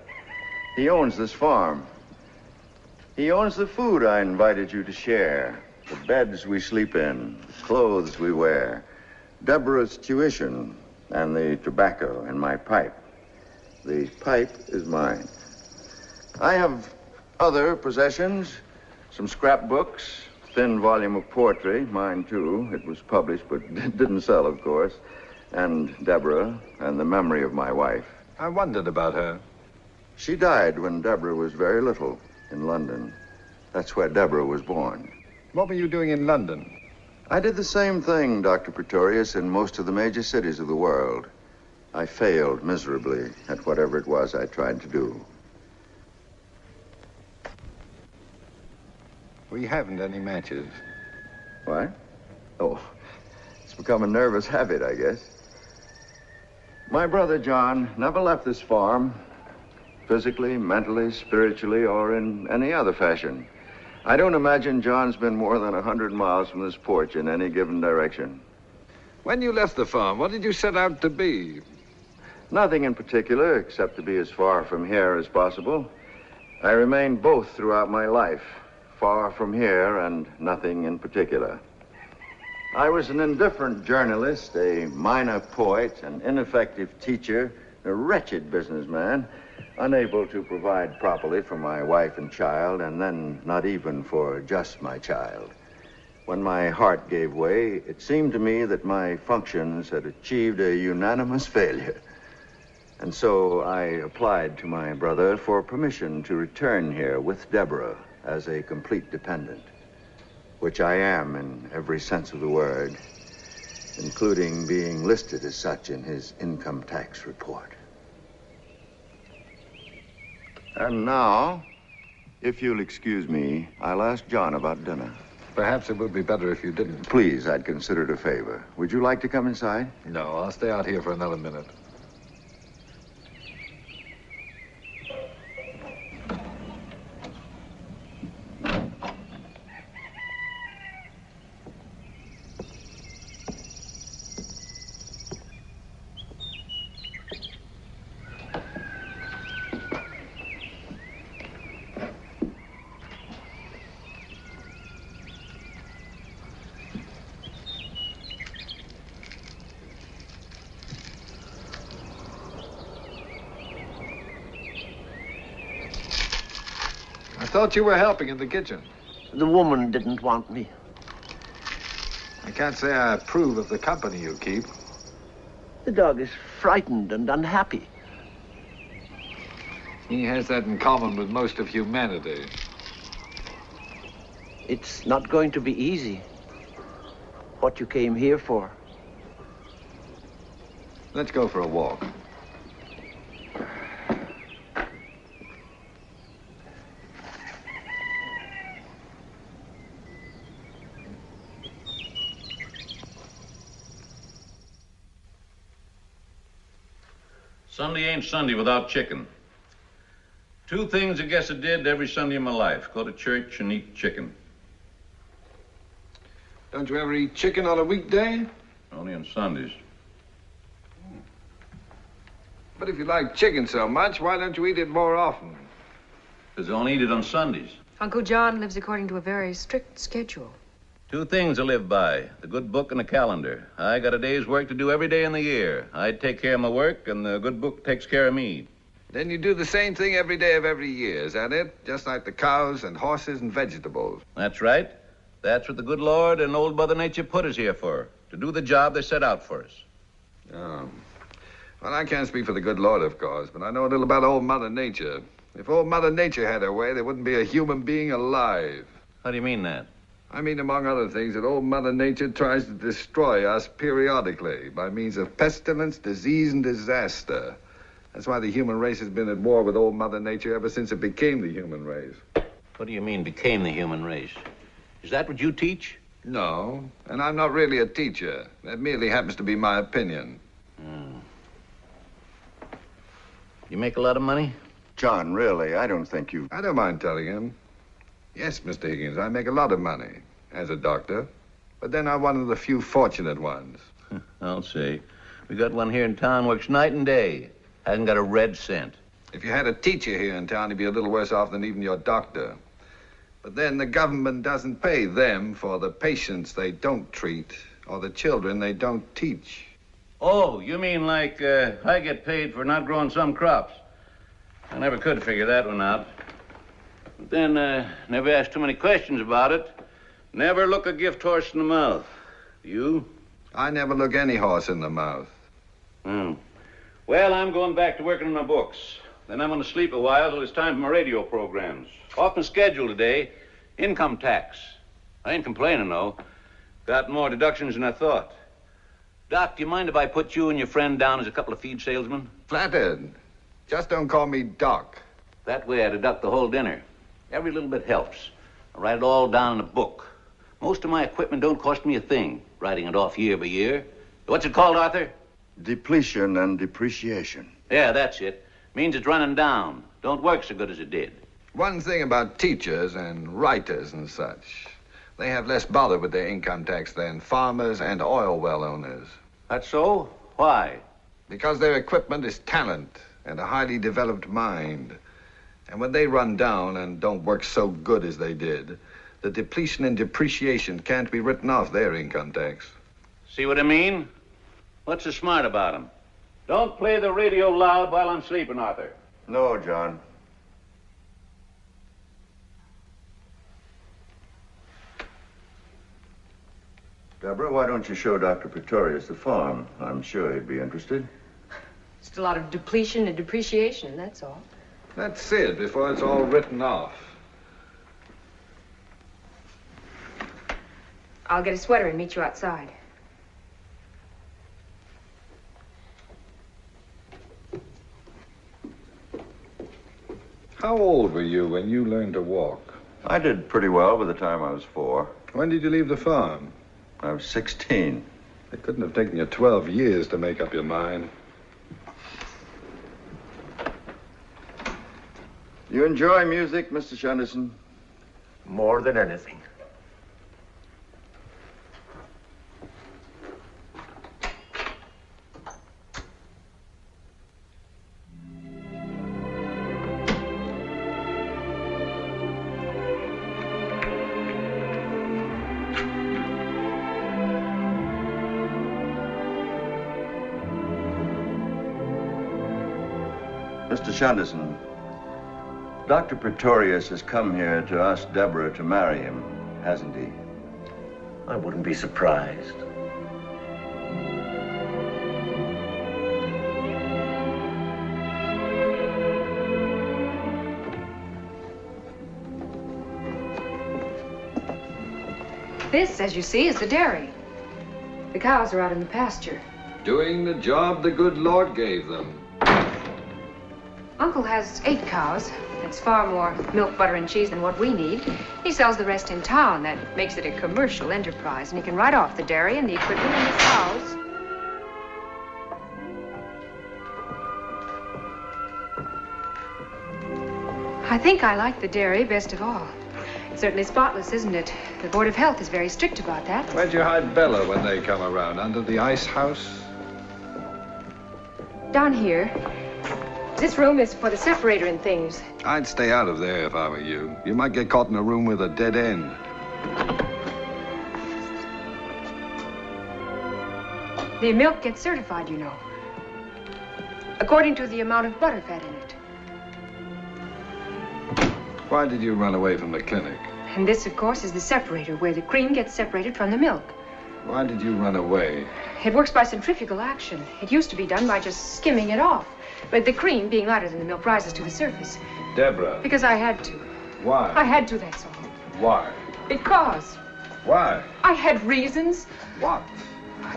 He owns this farm. He owns the food I invited you to share, the beds we sleep in, the clothes we wear, Deborah's tuition, and the tobacco in my pipe. The pipe is mine. I have other possessions, some scrapbooks, thin volume of poetry, mine too. It was published, but it didn't sell, of course. And Deborah, and the memory of my wife.
I wondered about her.
She died when Deborah was very little in London. That's where Deborah was born.
What were you doing in London?
I did the same thing, Dr. Praetorius, in most of the major cities of the world. I failed miserably at whatever it was I tried to do.
We haven't any matches.
What? Oh, it's become a nervous habit, I guess. My brother John never left this farm, physically, mentally, spiritually, or in any other fashion. I don't imagine John's been more than 100 miles from this porch in any given direction.
When you left the farm, what did you set out to be?
Nothing in particular, except to be as far from here as possible. I remained both throughout my life, far from here and nothing in particular. I was an indifferent journalist, a minor poet, an ineffective teacher, a wretched businessman, unable to provide properly for my wife and child, and then not even for just my child. When my heart gave way, it seemed to me that my functions had achieved a unanimous failure. And so I applied to my brother for permission to return here with Deborah as a complete dependent, which I am in every sense of the word, including being listed as such in his income tax report. And now, if you'll excuse me, I'll ask John about dinner.
Perhaps it would be better if you didn't.
Please, I'd consider it a favor. Would you like to come inside?
No, I'll stay out here for another minute. I thought you were helping in the kitchen.
The woman didn't want me.
I can't say I approve of the company you keep.
The dog is frightened and unhappy.
He has that in common with most of humanity.
It's not going to be easy. What you came here for.
Let's go for a walk.
Sunday ain't Sunday without chicken. Two things I guess I did every Sunday of my life. Go to church and eat chicken.
Don't you ever eat chicken on a weekday?
Only on Sundays.
But if you like chicken so much, why don't you eat it more often?
Because I only eat it on Sundays.
Uncle John lives according to a very strict schedule.
Two things I live by, the good book and the calendar. I got a day's work to do every day in the year. I take care of my work, and the good book takes care of me.
Then you do the same thing every day of every year, is that it? Just like the cows and horses and vegetables.
That's right. That's what the good Lord and old Mother Nature put us here for, to do the job they set out for us.
Oh. Well, I can't speak for the good Lord, of course, but I know a little about old Mother Nature. If old Mother Nature had her way, there wouldn't be a human being alive.
How do you mean that?
I mean, among other things, that old Mother Nature tries to destroy us periodically by means of pestilence, disease, and disaster. That's why the human race has been at war with old Mother Nature ever since it became the human race.
What do you mean, became the human race? Is that what you teach?
No, and I'm not really a teacher. That merely happens to be my opinion.
You make a lot of money?
John, really, I don't think you...
I don't mind telling him. Yes, Mr. Higgins, I make a lot of money as a doctor. But then I'm one of the few fortunate ones.
I'll say. We got one here in town, works night and day. Hasn't got a red cent.
If you had a teacher here in town, he'd be a little worse off than even your doctor. But then the government doesn't pay them for the patients they don't treat or the children they don't teach.
Oh, you mean like I get paid for not growing some crops? I never could figure that one out. But then never asked too many questions about it. Never look a gift horse in the mouth. You?
I never look any horse in the mouth.
Well, I'm going back to working on my books. Then I'm going to sleep a while till it's time for my radio programs. Off my schedule today, income tax. I ain't complaining, though. Got more deductions than I thought. Doc, do you mind if I put you and your friend down as a couple of feed salesmen?
Flattered. Just don't call me Doc.
That way I deduct the whole dinner. Every little bit helps. I write it all down in a book. Most of my equipment don't cost me a thing, writing it off year by year. What's it called, Arthur?
Depletion and depreciation.
Yeah, that's it. Means it's running down. Don't work so good as it did.
One thing about teachers and writers and such, they have less bother with their income tax than farmers and oil well owners.
That's so? Why?
Because their equipment is talent and a highly developed mind. And when they run down and don't work so good as they did, the depletion and depreciation can't be written off their income tax.
See what I mean? What's so smart about them? Don't play the radio loud while I'm sleeping, Arthur.
No, John. Deborah, why don't you show Dr. Praetorius the farm? I'm sure he'd be interested.
Just a lot of depletion and depreciation, that's all.
That's it, before it's all written off.
I'll get a sweater and meet you outside.
How old were you when you learned to walk?
I did pretty well by the time I was 4.
When did you leave the farm?
I was 16.
It couldn't have taken you 12 years to make up your mind.
You enjoy music, Mr. Shunderson?
More than anything.
Mr. Shunderson, Dr. Praetorius has come here to ask Deborah to marry him, hasn't he?
I wouldn't be surprised.
This, as you see, is the dairy. The cows are out in the pasture.
Doing the job the good Lord gave them.
Uncle has 8 cows. That's far more milk, butter, and cheese than what we need. He sells the rest in town. That makes it a commercial enterprise, and he can write off the dairy and the equipment and the cows. I think I like the dairy best of all. It's certainly spotless, isn't it? The Board of Health is very strict about that.
Where'd you hide Bella when they come around? Under the ice house?
Down here. This room is for the separator and things.
I'd stay out of there if I were you. You might get caught in a room with a dead end.
The milk gets certified, you know. According to the amount of butter fat in it.
Why did you run away from the clinic?
And this, of course, is the separator, where the cream gets separated from the milk.
Why did you run away?
It works by centrifugal action. It used to be done by just skimming it off. But the cream, being lighter than the milk, rises to the surface.
Deborah.
Because I had to.
Why?
I had to, that's all.
Why?
Because.
Why?
I had reasons.
What?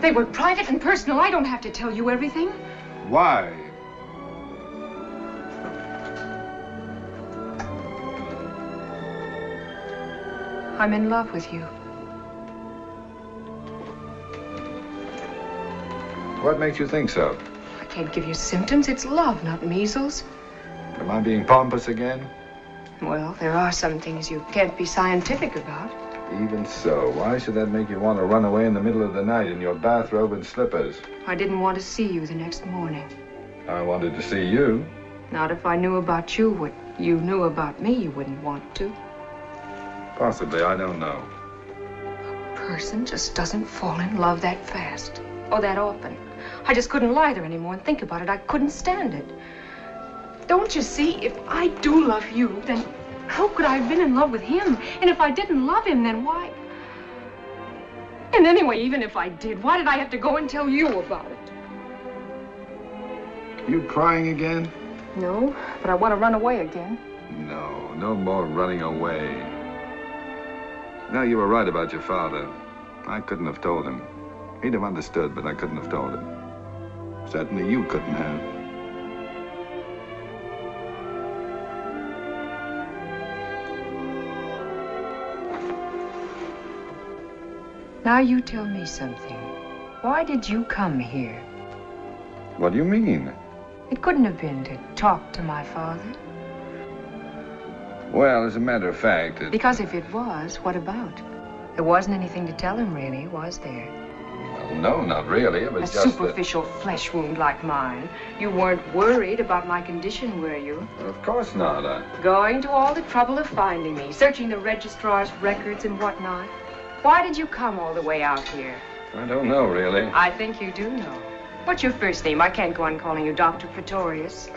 They were private and personal. I don't have to tell you everything.
Why?
I'm in love with you.
What makes you think so?
I can't give you symptoms. It's love, not measles.
Am I being pompous again?
Well, there are some things you can't be scientific about.
Even so, why should that make you want to run away in the middle of the night in your bathrobe and slippers?
I didn't want to see you the next morning.
I wanted to see you.
Not if I knew about you what you knew about me, you wouldn't want to.
Possibly, I don't know.
A person just doesn't fall in love that fast. Or that often. I just couldn't lie there anymore and think about it. I couldn't stand it. Don't you see, if I do love you, then how could I have been in love with him? And if I didn't love him, then why? And anyway, even if I did, why did I have to go and tell you about it?
You crying again?
No, but I want to run away again.
No, no more running away. No, you were right about your father. I couldn't have told him. He'd have understood, but I couldn't have told him. Certainly you couldn't have.
Now you tell me something. Why did you come here?
What do you mean?
It couldn't have been to talk to my father.
Well, as a matter of fact,
Because if it was, what about? There wasn't anything to tell him, really, was there?
Well, no, not really. It was
A
just
superficial flesh wound like mine. You weren't worried about my condition, were you?
Of course not.
Going to all the trouble of finding me, searching the registrar's records and whatnot. Why did you come all the way out here?
I don't know, really.
I think you do know. What's your first name? I can't go on calling you Dr. Pretorius.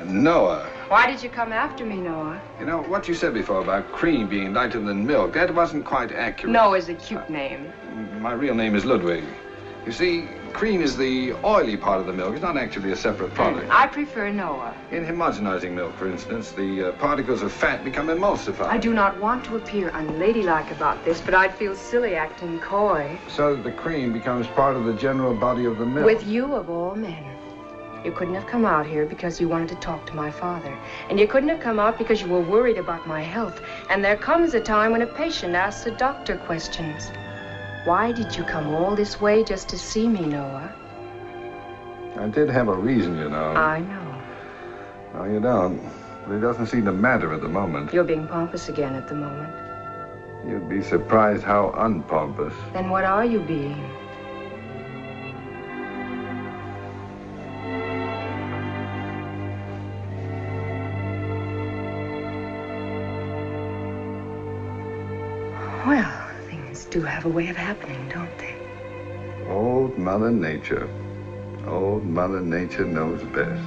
Noah.
Why did you come after me, Noah?
You know, what you said before about cream being lighter than milk, that wasn't quite accurate.
Noah's a cute name.
My real name is Ludwig. You see, cream is the oily part of the milk. It's not actually a separate product.
I prefer Noah.
In homogenizing milk, for instance, the particles of fat become emulsified.
I do not want to appear unladylike about this, but I'd feel silly acting coy.
So that the cream becomes part of the general body of the milk.
With you, of all men. You couldn't have come out here because you wanted to talk to my father. And you couldn't have come out because you were worried about my health. And there comes a time when a patient asks a doctor questions. Why did you come all this way just to see me, Noah?
I did have a reason, you know.
I know.
No, you don't. But it doesn't seem to matter at the moment.
You're being pompous again at the moment.
You'd be surprised how unpompous.
Then what are you being? Well, things do have a way of happening, don't they?
Old Mother Nature. Old Mother Nature knows best.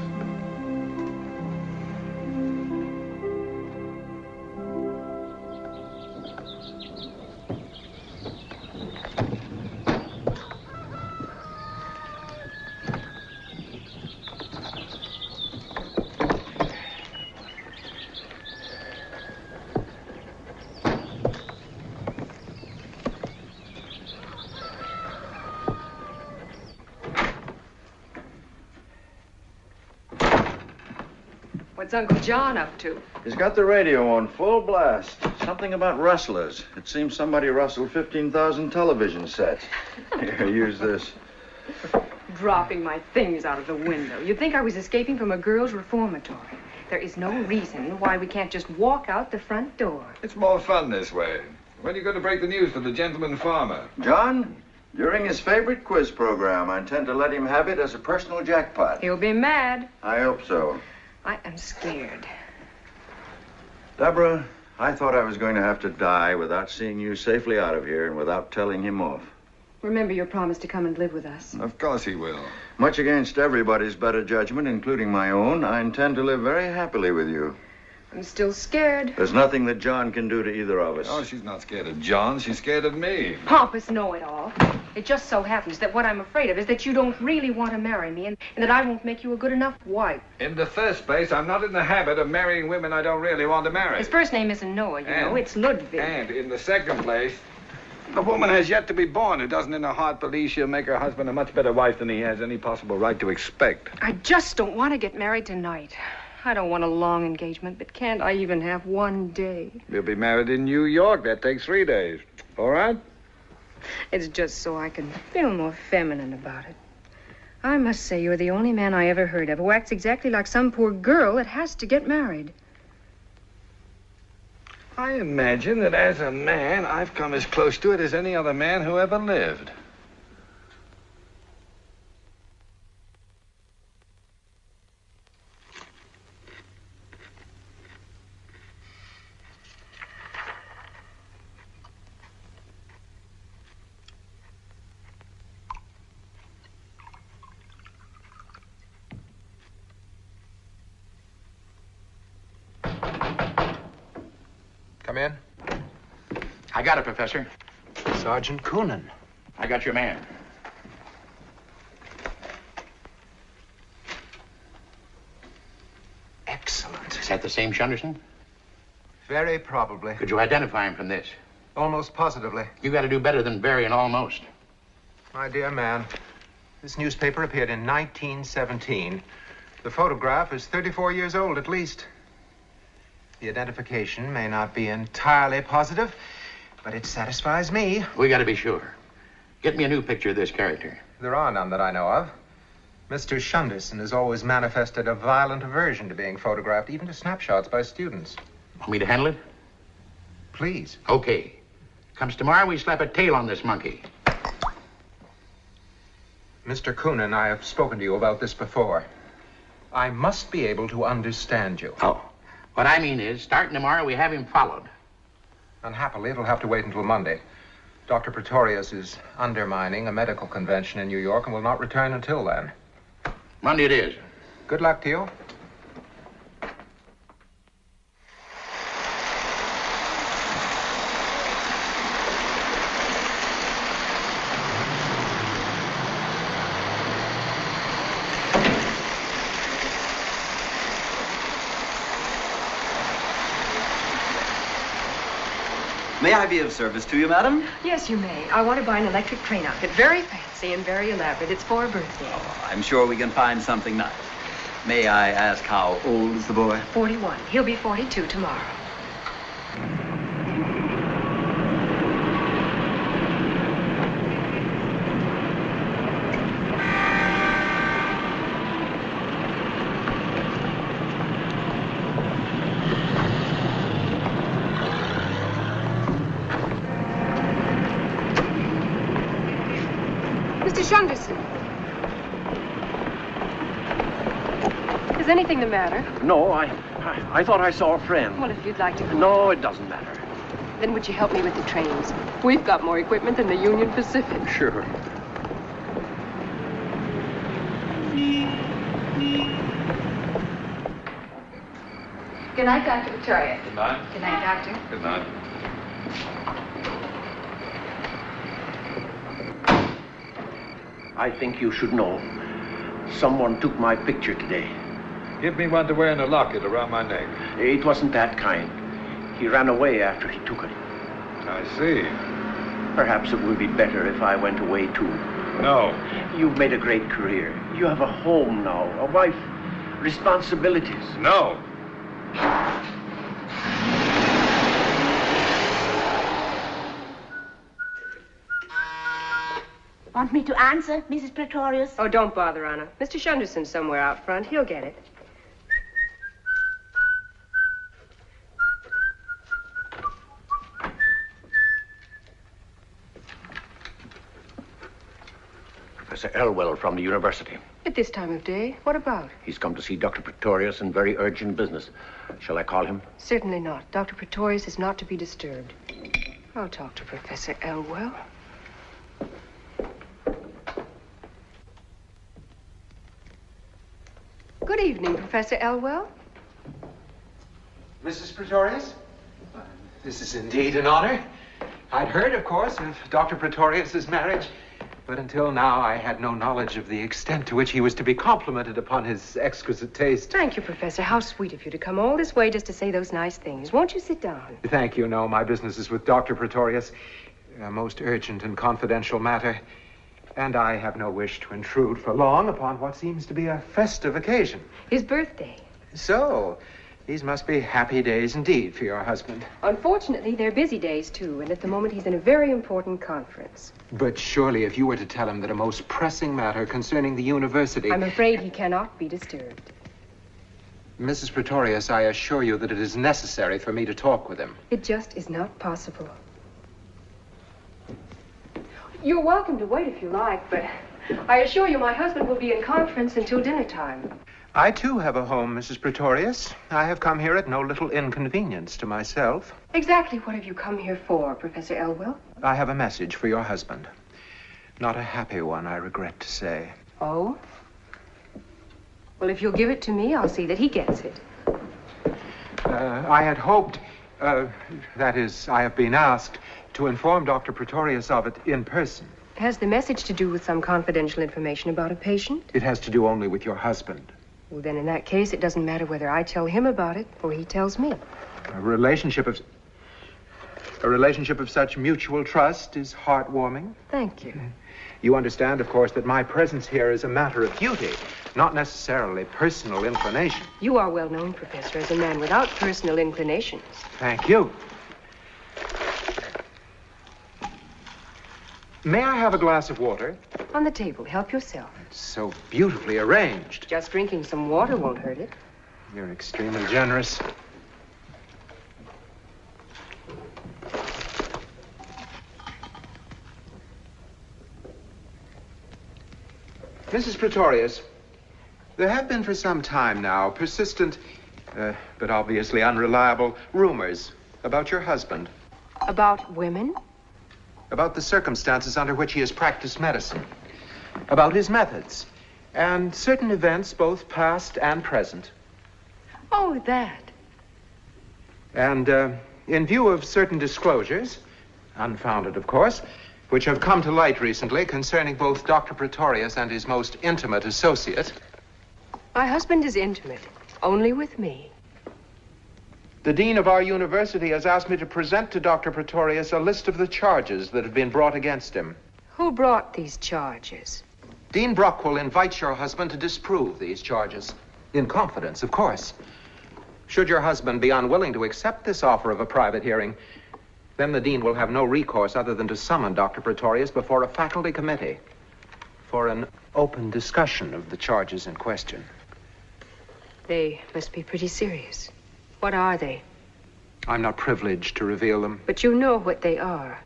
What's Uncle John up to?
He's got the radio on full blast. Something about rustlers. It seems somebody rustled 15,000 television sets. Here, use this.
Dropping my things out of the window. You'd think I was escaping from a girls' reformatory. There is no reason why we can't just walk out the front door.
It's more fun this way. When are you going to break the news to the gentleman farmer?
John, during his favorite quiz program, I intend to let him have it as a personal jackpot.
He'll be mad.
I hope so.
I am scared.
Deborah, I thought I was going to have to die without seeing you safely out of here and without telling him off.
Remember your promise to come and live with us.
Of course he will.
Much against everybody's better judgment, including my own, I intend to live very happily with you.
I'm still scared.
There's nothing that John can do to either of us.
Oh, she's not scared of John. She's scared of me.
Pompous know-it-all. It just so happens that what I'm afraid of is that you don't really want to marry me and that I won't make you a good enough wife.
In the first place, I'm not in the habit of marrying women I don't really want to marry.
His first name isn't Noah, you know. It's Ludwig.
And in the second place, the woman has yet to be born who doesn't in her heart believe she'll make her husband a much better wife than he has any possible right to expect.
I just don't want to get married tonight. I don't want a long engagement, but can't I even have one day?
We'll be married in New York. That takes 3 days. All right?
It's just so I can feel more feminine about it. I must say you're the only man I ever heard of who acts exactly like some poor girl that has to get married.
I imagine that as a man, I've come as close to it as any other man who ever lived.
Come in.
I got it, Professor.
Sergeant Coonan.
I got your man.
Excellent.
Is that the same Shunderson?
Very probably.
Could you identify him from this?
Almost positively.
You got to do better than very and almost.
My dear man, this newspaper appeared in 1917. The photograph is 34 years old at least. The identification may not be entirely positive, but it satisfies me.
We got to be sure. Get me a new picture of this character.
There are none that I know of. Mr. Shunderson has always manifested a violent aversion to being photographed, even to snapshots by students.
Want me to handle it?
Please.
Okay. Comes tomorrow, we slap a tail on this monkey.
Mr. Coonan, I have spoken to you about this before. I must be able to understand you.
Oh. What I mean is, starting tomorrow, we have him followed.
Unhappily, it'll have to wait until Monday. Dr. Praetorius is undermining a medical convention in New York and will not return until then.
Monday it is.
Good luck to you.
May I be of service to you, madam?
Yes, you may. I want to buy an electric train outfit. Very fancy and very elaborate. It's for a birthday.
Oh, I'm sure we can find something nice. May I ask how old is the boy?
41. He'll be 42 tomorrow. Shunderson. Is anything the matter?
No, I thought I saw a friend.
Well, if you'd like to go.
No, it doesn't matter.
Then would you help me with the trains? We've got more equipment than the Union Pacific.
Sure.
Good night, Dr. Victoria.
Good night.
Good night, Doctor.
Good night.
I think you should know. Someone took my picture today.
Give me one to wear in a locket around my neck.
It wasn't that kind. He ran away after he took it.
I see.
Perhaps it would be better if I went away, too.
No.
You've made a great career. You have a home now, a wife, responsibilities.
No.
Want me to answer, Mrs. Praetorius?
Oh, don't bother, Anna. Mr. Shunderson's somewhere out front. He'll get it.
Professor Elwell from the university.
At this time of day? What about?
He's come to see Dr. Praetorius in very urgent business. Shall I call him?
Certainly not. Dr. Praetorius is not to be disturbed. I'll talk to Professor Elwell. Good evening, Professor Elwell.
Mrs. Praetorius? This is indeed an honor. I'd heard, of course, of Dr. Praetorius's marriage, but until now I had no knowledge of the extent to which he was to be complimented upon his exquisite taste.
Thank you, Professor. How sweet of you to come all this way just to say those nice things. Won't you sit down?
Thank you. No, my business is with Dr. Praetorius. A most urgent and confidential matter. And I have no wish to intrude for long upon what seems to be a festive occasion.
His birthday.
So, these must be happy days indeed for your husband.
Unfortunately, they're busy days, too, and at the moment he's in a very important conference.
But surely if you were to tell him that a most pressing matter concerning the university...
I'm afraid he cannot be disturbed.
Mrs. Praetorius, I assure you that it is necessary for me to talk with him.
It just is not possible. You're welcome to wait if you like, but I assure you my husband will be in conference until dinner time.
I, too, have a home, Mrs. Praetorius. I have come here at no little inconvenience to myself.
Exactly what have you come here for, Professor Elwell?
I have a message for your husband. Not a happy one, I regret to say.
Oh? Well, if you'll give it to me, I'll see that he gets it.
I had hoped, that is, I have been asked to inform Dr. Praetorius of it in person.
Has the message to do with some confidential information about a patient?
It has to do only with your husband.
Well, then in that case, it doesn't matter whether I tell him about it or he tells me.
A relationship of such mutual trust is heartwarming.
Thank you.
You understand, of course, that my presence here is a matter of duty, not necessarily personal inclination.
You are well known, Professor, as a man without personal inclinations.
Thank you. May I have a glass of water?
On the table. Help yourself.
It's so beautifully arranged.
Just drinking some water won't hurt it.
You're extremely generous. Mrs. Praetorius, there have been for some time now persistent, but obviously unreliable, rumors about your husband.
About women?
About the circumstances under which he has practiced medicine. About his methods. And certain events, both past and present.
Oh, that.
And in view of certain disclosures, unfounded, of course, which have come to light recently concerning both Dr. Praetorius and his most intimate associate.
My husband is intimate, only with me.
The dean of our university has asked me to present to Dr. Praetorius a list of the charges that have been brought against him.
Who brought these charges?
Dean Brockwell invites your husband to disprove these charges. In confidence, of course. Should your husband be unwilling to accept this offer of a private hearing, then the dean will have no recourse other than to summon Dr. Praetorius before a faculty committee for an open discussion of the charges in question.
They must be pretty serious. What are they?
I'm not privileged to reveal them.
But you know what they are.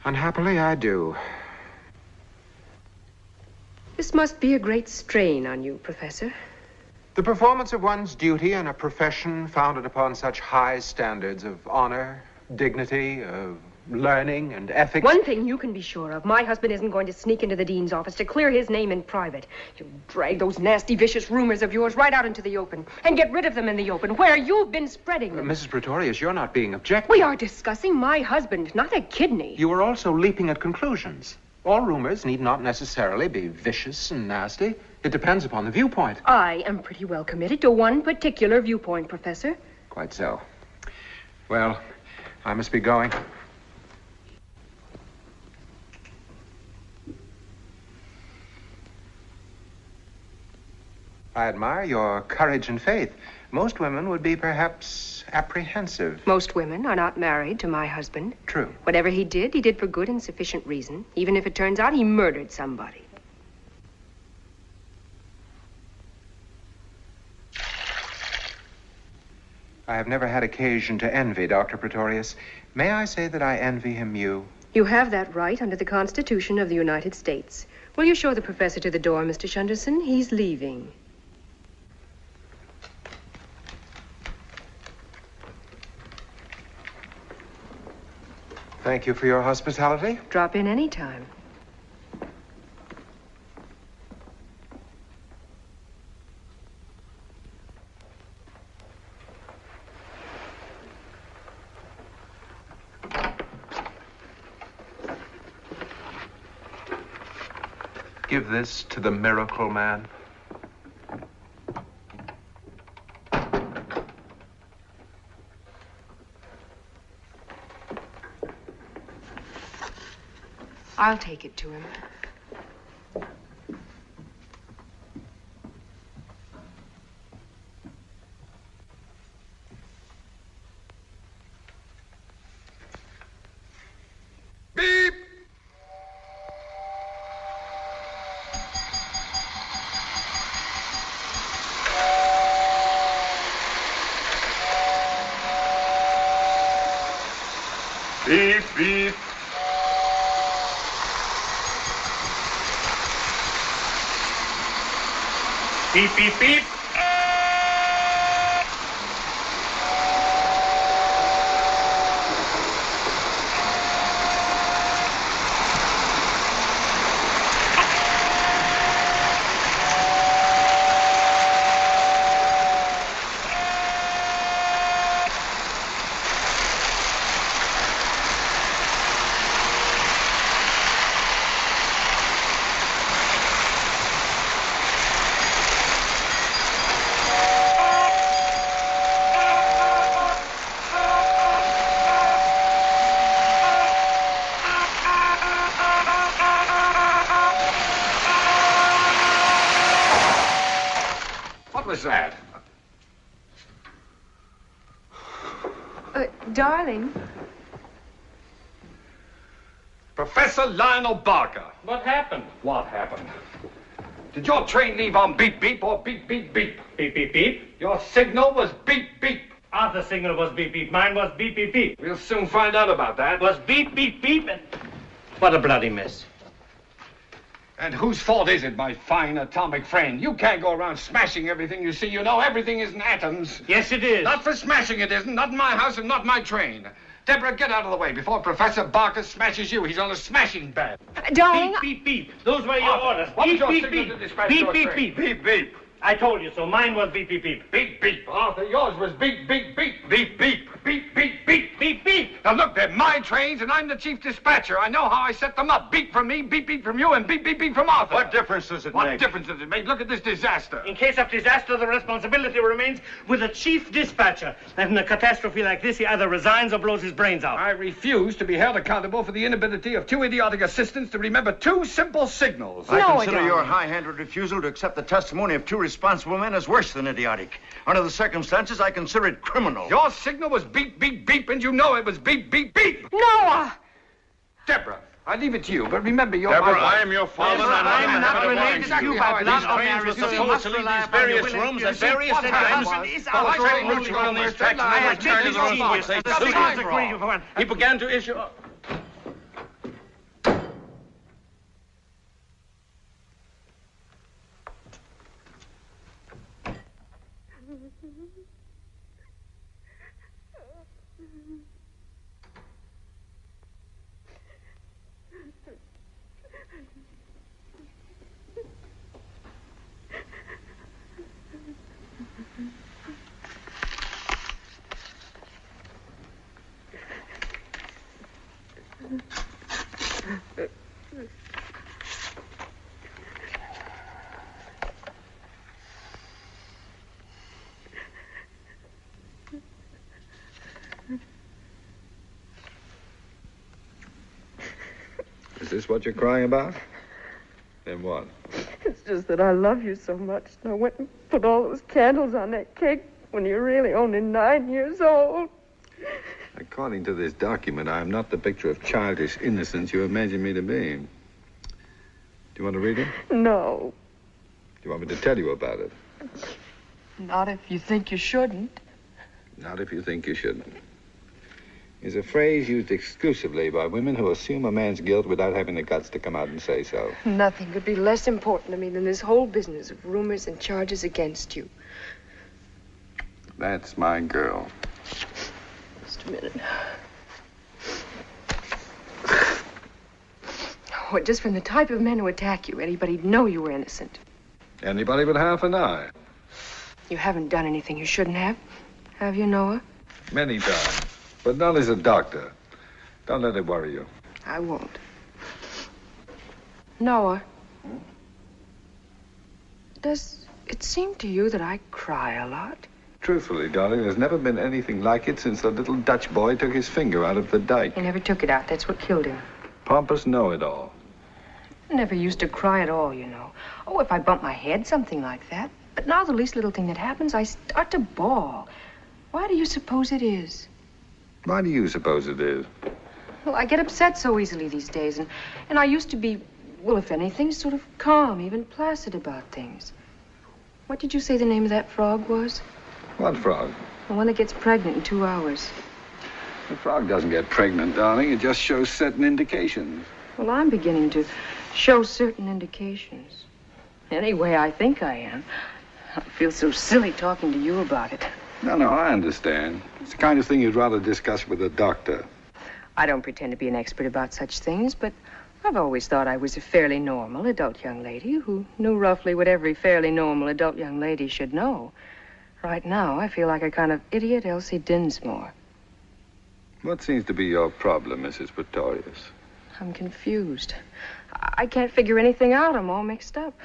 Unhappily, I do.
This must be a great strain on you, Professor.
The performance of one's duty in a profession founded upon such high standards of honor, dignity, of learning and ethics.
One thing you can be sure of, my husband isn't going to sneak into the dean's office to clear his name in private. You'll drag those nasty, vicious rumors of yours right out into the open and get rid of them in the open, where you've been spreading them.
Mrs. Praetorius, you're not being objective.
We are discussing my husband, not a kidney.
You are also leaping at conclusions. All rumors need not necessarily be vicious and nasty. It depends upon the viewpoint.
I am pretty well committed to one particular viewpoint, Professor.
Quite so. Well, I must be going. I admire your courage and faith. Most women would be perhaps apprehensive.
Most women are not married to my husband.
True.
Whatever he did for good and sufficient reason, even if it turns out he murdered somebody.
I have never had occasion to envy Dr. Praetorius. May I say that I envy him you?
You have that right under the Constitution of the United States. Will you show the professor to the door, Mr. Shunderson? He's leaving.
Thank you for your hospitality.
Drop in any time.
Give this to the miracle man.
I'll take it to him.
Beep, beep. Beep, beep, beep.
What was that?
Darling.
Professor Lionel Barker.
What happened?
What happened? Did your train leave on beep, beep, or beep, beep, beep?
Beep, beep, beep.
Your signal was beep, beep.
Arthur's signal was beep, beep. Mine was beep, beep, beep.
We'll soon find out about that.
It was beep, beep, beep, and...
What a bloody mess.
And whose fault is it, my fine atomic friend? You can't go around smashing everything you see. You know everything isn't atoms.
Yes, it is.
Not for smashing it isn't. Not in my house and not my train. Deborah, get out of the way before Professor Barker smashes you. He's on a smashing bed.
Darling.
Beep, beep, beep. Those were your orders.
What was
Beep,
your
beep,
signal
beep.
to dispatch
Beep,
your
beep,
train?
beep.
Beep, beep.
I told you so. Mine was beep, beep, beep.
Beep, beep. Arthur, yours was beep, beep, beep. Beep, beep. Beep, beep, beep.
Beep, beep.
Now look, they're my trains and I'm the chief dispatcher. I know how I set them up. Beep from me, beep, beep from you, and beep, beep, beep from Arthur.
What difference does it
What
make?
difference does it make? Look at this disaster.
In case of disaster, the responsibility remains with the chief dispatcher. And in a catastrophe like this, he either resigns or blows his brains out.
I refuse to be held accountable for the inability of two idiotic assistants to remember two simple signals.
I consider your high-handed refusal to accept the testimony of two responsible men as worse than idiotic. Under the circumstances, I consider it criminal.
Your signal was beep, beep, beep, and you know it was beep, beep, beep.
Noah!
Deborah, I leave it to you, but remember you're
Deborah,
my wife.
I am your father.
Yes,
and
I'm not
a
related to you by blood or marriage.
These trains were supposed to leave these various rooms at various times. Following routes along these tracks, and then return to the room box. They suited. He began to issue...
Is this what you're crying about? Then what?
It's just that I love you so much. And I went and put all those candles on that cake when you're really only 9 years old.
According to this document, I am not the picture of childish innocence you imagine me to be. Do you want to read it?
No.
Do you want me to tell you about it?
Not if you think you shouldn't.
Not if you think you shouldn't. Is a phrase used exclusively by women who assume a man's guilt without having the guts to come out and say so.
Nothing could be less important to me than this whole business of rumors and charges against you.
That's my girl.
Just a minute. Oh, just from the type of men who attack you, anybody'd know you were innocent.
Anybody but half an eye.
You haven't done anything you shouldn't have you, Noah?
Many times. But not as a doctor. Don't let it worry you.
I won't. Noah, does it seem to you that I cry a lot?
Truthfully, darling, there's never been anything like it since the little Dutch boy took his finger out of the dike.
He never took it out. That's what killed him.
Pompous know-it-all.
I never used to cry at all, you know. Oh, if I bump my head, something like that. But now the least little thing that happens, I start to bawl. Why do you suppose it is?
Why do you suppose it is?
Well, I get upset so easily these days, and I used to be, well, if anything, sort of calm, even placid about things. What did you say the name of that frog was?
What frog?
The one that gets pregnant in 2 hours.
The frog doesn't get pregnant, darling. It just shows certain indications.
Well, I'm beginning to show certain indications. Anyway, I think I am. I feel so silly talking to you about it.
No, I understand. It's the kind of thing you'd rather discuss with a doctor.
I don't pretend to be an expert about such things, but I've always thought I was a fairly normal adult young lady who knew roughly what every fairly normal adult young lady should know. Right now, I feel like a kind of idiot Elsie Dinsmore.
What seems to be your problem, Mrs. Praetorius?
I'm confused. I can't figure anything out. I'm all mixed up.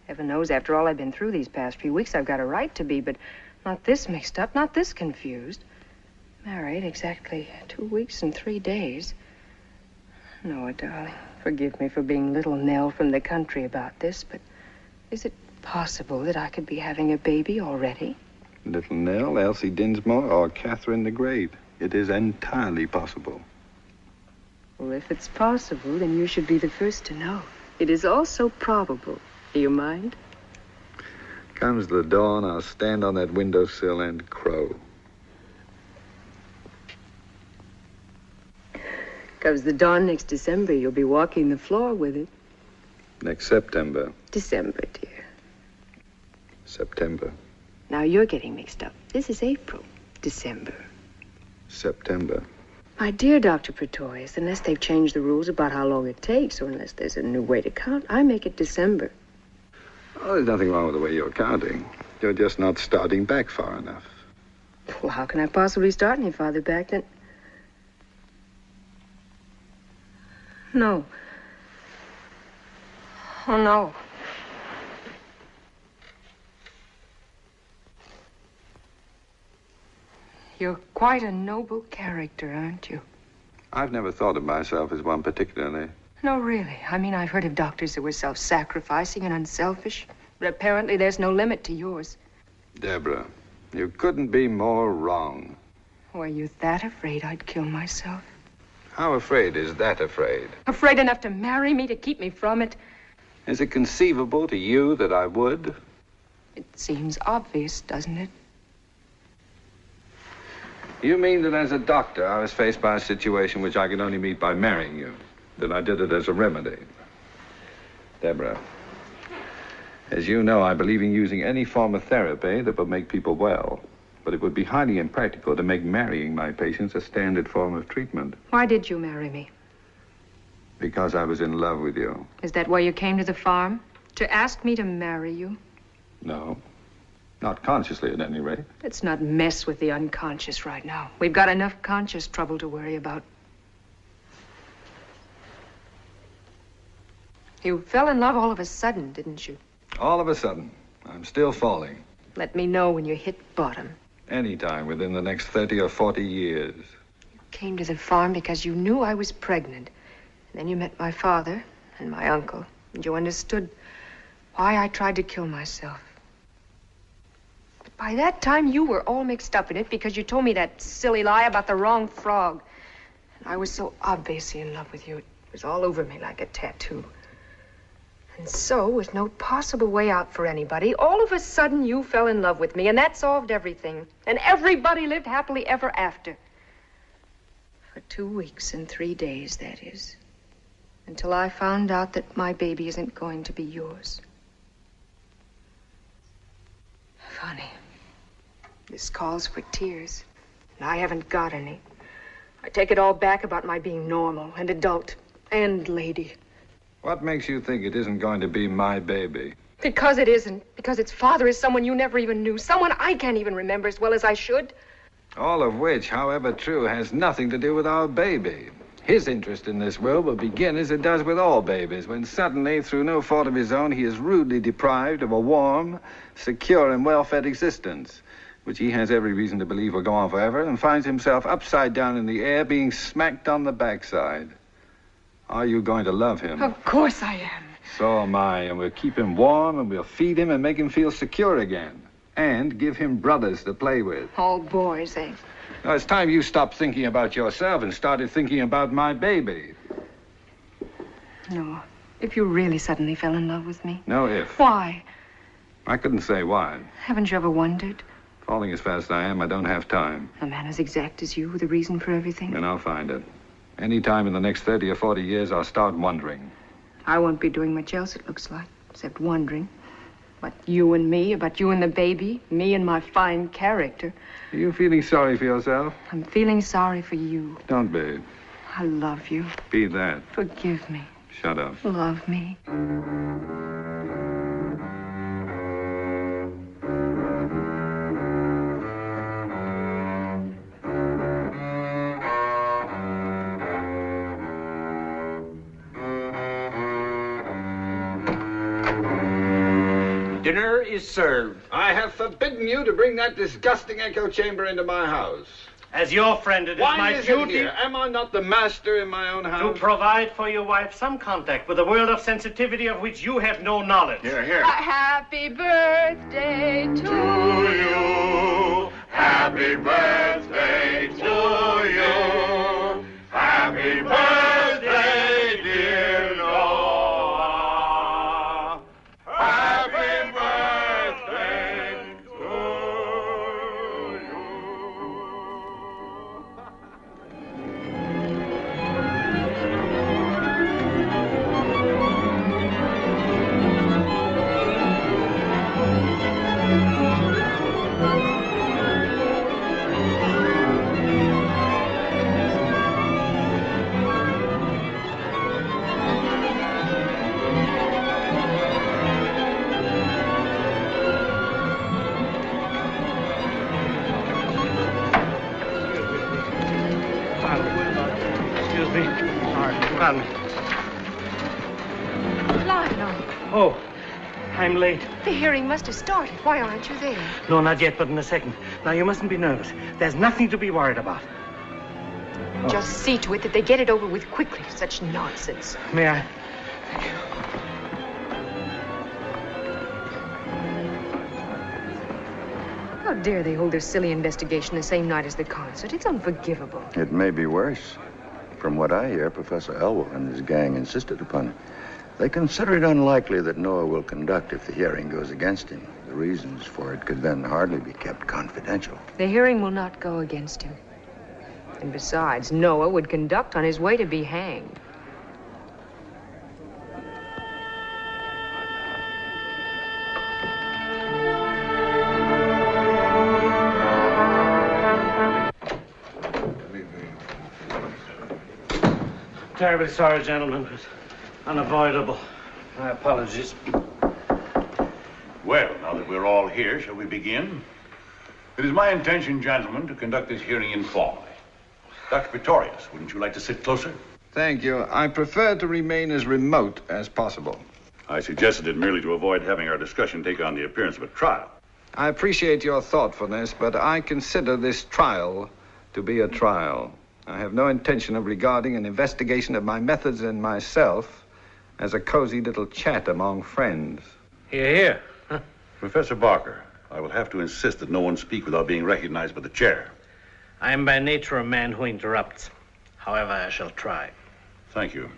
Heaven knows, after all I've been through these past few weeks, I've got a right to be, but not this mixed up, not this confused. Married exactly 2 weeks and 3 days. Noah, darling, forgive me for being little Nell from the country about this, but is it possible that I could be having a baby already?
Little Nell, Elsie Dinsmore, or Catherine the Great. It is entirely possible.
Well, if it's possible, then you should be the first to know. It is also probable. Do you mind?
Comes the dawn, I'll stand on that windowsill and crow.
Comes the dawn next December, you'll be walking the floor with it.
Next September.
December, dear.
September.
Now you're getting mixed up. This is April. December.
September.
My dear Dr. Praetorius, unless they've changed the rules about how long it takes, or unless there's a new way to count, I make it December.
Oh, there's nothing wrong with the way you're counting. You're just not starting back far enough.
Well, how can I possibly start any farther back than... No. Oh, no. You're quite a noble character, aren't you?
I've never thought of myself as one particularly.
No, really. I mean, I've heard of doctors that were self-sacrificing and unselfish, but apparently there's no limit to yours.
Deborah, you couldn't be more wrong.
Were you that afraid I'd kill myself?
How afraid is that afraid?
Afraid enough to marry me, to keep me from it?
Is it conceivable to you that I would?
It seems obvious, doesn't it?
You mean that as a doctor, I was faced by a situation which I could only meet by marrying you? That I did it as a remedy? Deborah, as you know, I believe in using any form of therapy that would make people well. But it would be highly impractical to make marrying my patients a standard form of treatment.
Why did you marry me?
Because I was in love with you.
Is that why you came to the farm? To ask me to marry you?
No. Not consciously, at any rate.
Let's not mess with the unconscious right now. We've got enough conscious trouble to worry about. You fell in love all of a sudden, didn't you?
All of a sudden. I'm still falling.
Let me know when you hit bottom.
Anytime within the next 30 or 40 years.
You came to the farm because you knew I was pregnant. And then you met my father and my uncle. And you understood why I tried to kill myself. But by that time, you were all mixed up in it because you told me that silly lie about the wrong frog. And I was so obviously in love with you. It was all over me like a tattoo. And so, with no possible way out for anybody, all of a sudden you fell in love with me, and that solved everything. And everybody lived happily ever after. For 2 weeks and 3 days, that is. Until I found out that my baby isn't going to be yours. Funny. This calls for tears, and I haven't got any. I take it all back about my being normal and adult and lady.
What makes you think it isn't going to be my baby?
Because it isn't. Because its father is someone you never even knew. Someone I can't even remember as well as I should.
All of which, however true, has nothing to do with our baby. His interest in this world will begin as it does with all babies, when suddenly, through no fault of his own, he is rudely deprived of a warm, secure, and well-fed existence, which he has every reason to believe will go on forever, and finds himself upside down in the air, being smacked on the backside. Are you going to love him?
Of course I am.
So am I, and we'll keep him warm, and we'll feed him and make him feel secure again. And give him brothers to play with.
All boys, eh?
Now, it's time you stopped thinking about yourself and started thinking about my baby.
No. If you really suddenly fell in love with me.
No if.
Why?
I couldn't say why.
Haven't you ever wondered?
Falling as fast as I am, I don't have time.
A man as exact as you with a reason for everything.
And I'll find it. Any time in the next 30 or 40 years, I'll start wondering.
I won't be doing much else, it looks like, except wondering. About you and me, about you and the baby, me and my fine character.
Are you feeling sorry for yourself?
I'm feeling sorry for you.
Don't be.
I love you.
Be that.
Forgive me.
Shut up.
Love me.
Dinner is served.
I have forbidden you to bring that disgusting echo chamber into my house.
As your friend, it is my duty.
Am I not the master in my own house?
To provide for your wife some contact with a world of sensitivity of which you have no knowledge.
Here, here.
A happy birthday to
you. Happy birthday to you. Happy birthday, dear Noah. Happy birthday to you.
Excuse me. Sorry. Pardon me.
Lionel,
Oh, I'm late.
the hearing must have started. Why aren't you there?
No, not yet, but in a second. Now, you mustn't be nervous. There's nothing to be worried about. Oh.
Just see to it that they get it over with quickly. Such nonsense.
May I?
How dare they hold their silly investigation the same night as the concert? It's unforgivable.
It may be worse. From what I hear, Professor Elwell and his gang insisted upon it. They consider it unlikely that Noah will conduct if the hearing goes against him. The reasons for it could then hardly be kept confidential.
The hearing will not go against him. And besides, Noah would conduct on his way to be hanged.
Terribly sorry, gentlemen. It was unavoidable. My apologies.
Well, now that we're all here, shall we begin? It is my intention, gentlemen, to conduct this hearing informally. Dr. Praetorius, wouldn't you like to sit closer?
Thank you. I prefer to remain as remote as possible.
I suggested it merely to avoid having our discussion take on the appearance of a trial.
I appreciate your thoughtfulness, but I consider this trial to be a trial. I have no intention of regarding an investigation of my methods and myself as a cozy little chat among friends.
Hear, hear. Huh?
Professor Barker, I will have to insist that no one speak without being recognized by the chair.
I am by nature a man who interrupts. However, I shall try.
Thank you.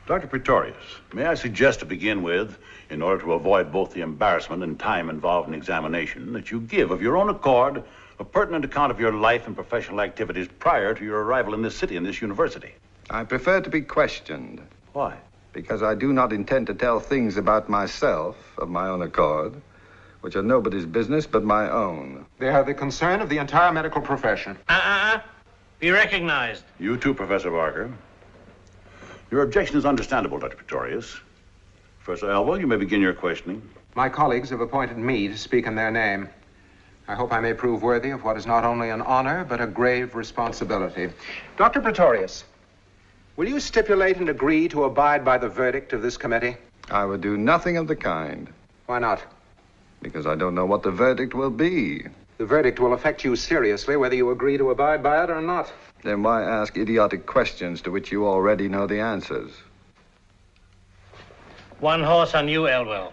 Dr. Praetorius, may I suggest to begin with, in order to avoid both the embarrassment and time involved in examination, that you give of your own accord a pertinent account of your life and professional activities prior to your arrival in this city and this university.
I prefer to be questioned.
Why?
Because I do not intend to tell things about myself of my own accord, which are nobody's business but my own.
They are the concern of the entire medical profession.
Be recognized.
You too, Professor Barker. Your objection is understandable, Dr. Praetorius. Professor Elwell, you may begin your questioning.
My colleagues have appointed me to speak in their name. I hope I may prove worthy of what is not only an honor, but a grave responsibility. Dr. Praetorius, will you stipulate and agree to abide by the verdict of this committee?
I would do nothing of the kind.
Why not?
Because I don't know what the verdict will be.
The verdict will affect you seriously, whether you agree to abide by it or not.
Then why ask idiotic questions to which you already know the answers?
One horse on you, Elwell.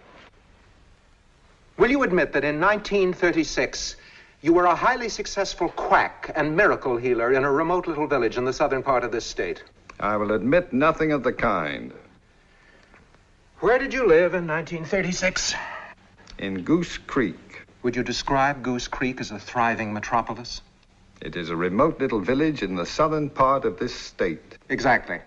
Will you admit that in 1936, you were a highly successful quack and miracle healer in a remote little village in the southern part of this state?
I will admit nothing of the kind.
Where did you live in 1936?
In Goose Creek.
Would you describe Goose Creek as a thriving metropolis?
It is a remote little village in the southern part of this state.
Exactly.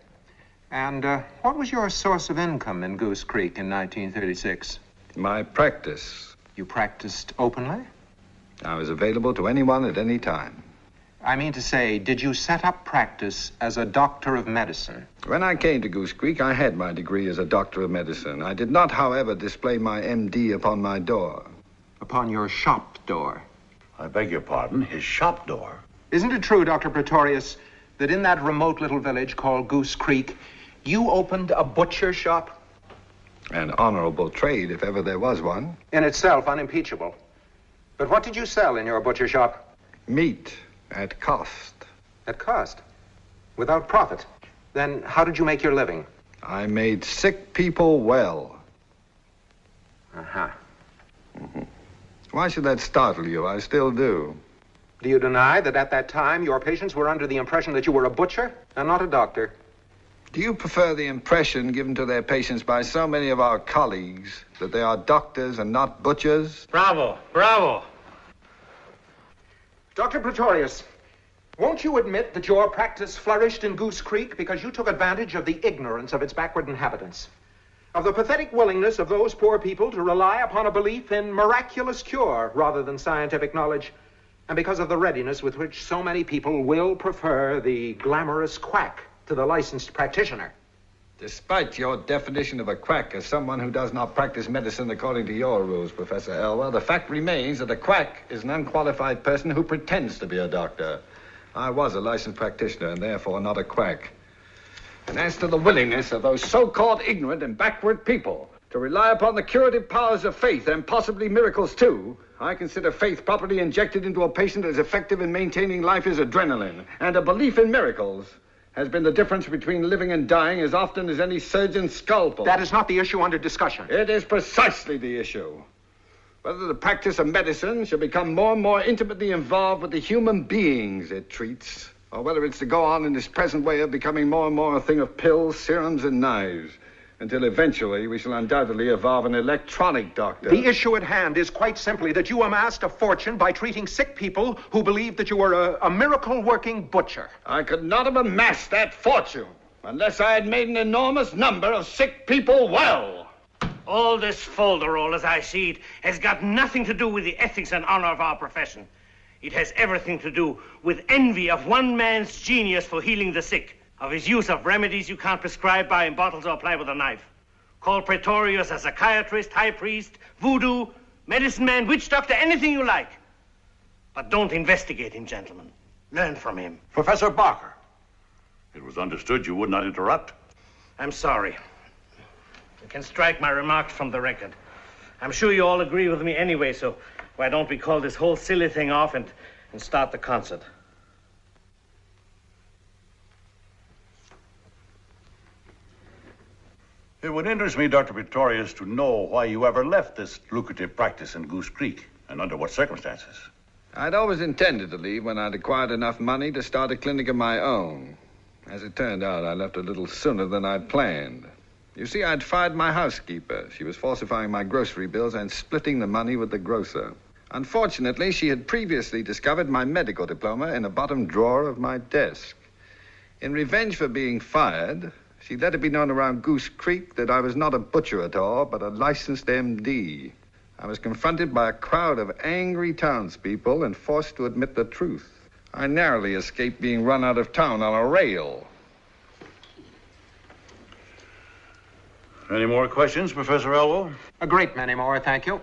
And what was your source of income in Goose Creek in 1936?
My practice.
You practiced openly?
I was available to anyone at any time.
I mean to say, did you set up practice as a doctor of medicine?
When I came to Goose Creek, I had my degree as a doctor of medicine. I did not, however, display my MD upon my door.
Upon your shop door?
I beg your pardon, his shop door.
Isn't it true, Dr. Praetorius, that in that remote little village called Goose Creek, you opened a butcher shop?
An honorable trade, if ever there was one.
In itself, unimpeachable. But what did you sell in your butcher shop?
Meat, at cost.
At cost? Without profit? Then how did you make your living?
I made sick people well.
Uh-huh.
Mm-hmm. Why should that startle you? I still do.
Do you deny that at that time your patients were under the impression that you were a butcher and not a doctor?
Do you prefer the impression given to their patients by so many of our colleagues that they are doctors and not butchers?
Bravo, bravo.
Dr. Praetorius, won't you admit that your practice flourished in Goose Creek because you took advantage of the ignorance of its backward inhabitants, of the pathetic willingness of those poor people to rely upon a belief in miraculous cure rather than scientific knowledge, and because of the readiness with which so many people will prefer the glamorous quack to the licensed practitioner?
Despite your definition of a quack as someone who does not practice medicine according to your rules, Professor Elwell, the fact remains that a quack is an unqualified person who pretends to be a doctor. I was a licensed practitioner and therefore not a quack. And as to the willingness of those so-called ignorant and backward people to rely upon the curative powers of faith and possibly miracles too, I consider faith properly injected into a patient as effective in maintaining life as adrenaline, and a belief in miracles has been the difference between living and dying as often as any surgeon's scalpel.
That is not the issue under discussion.
It is precisely the issue. Whether the practice of medicine should become more and more intimately involved with the human beings it treats, or whether it's to go on in this present way of becoming more and more a thing of pills, serums, and knives, until eventually we shall undoubtedly evolve an electronic doctor.
The issue at hand is quite simply that you amassed a fortune by treating sick people who believed that you were a miracle-working butcher.
I could not have amassed that fortune unless I had made an enormous number of sick people well.
All this folderol, as I see it, has got nothing to do with the ethics and honor of our profession. It has everything to do with envy of one man's genius for healing the sick, of his use of remedies you can't prescribe by in bottles or apply with a knife. Call Praetorius a psychiatrist, high priest, voodoo, medicine man, witch doctor, anything you like. But don't investigate him, gentlemen. Learn from him.
Professor Barker, it was understood you would not interrupt.
I'm sorry. You can strike my remarks from the record. I'm sure you all agree with me anyway, so why don't we call this whole silly thing off and start the concert?
It would interest me, Dr. Praetorius, to know why you ever left this lucrative practice in Goose Creek, and under what circumstances.
I'd always intended to leave when I'd acquired enough money to start a clinic of my own. As it turned out, I left a little sooner than I'd planned. You see, I'd fired my housekeeper. She was falsifying my grocery bills and splitting the money with the grocer. Unfortunately, she had previously discovered my medical diploma in a bottom drawer of my desk. In revenge for being fired, she let it be known around Goose Creek that I was not a butcher at all, but a licensed MD. I was confronted by a crowd of angry townspeople and forced to admit the truth. I narrowly escaped being run out of town on a rail.
Any more questions, Professor Elwell?
A great many more, thank you.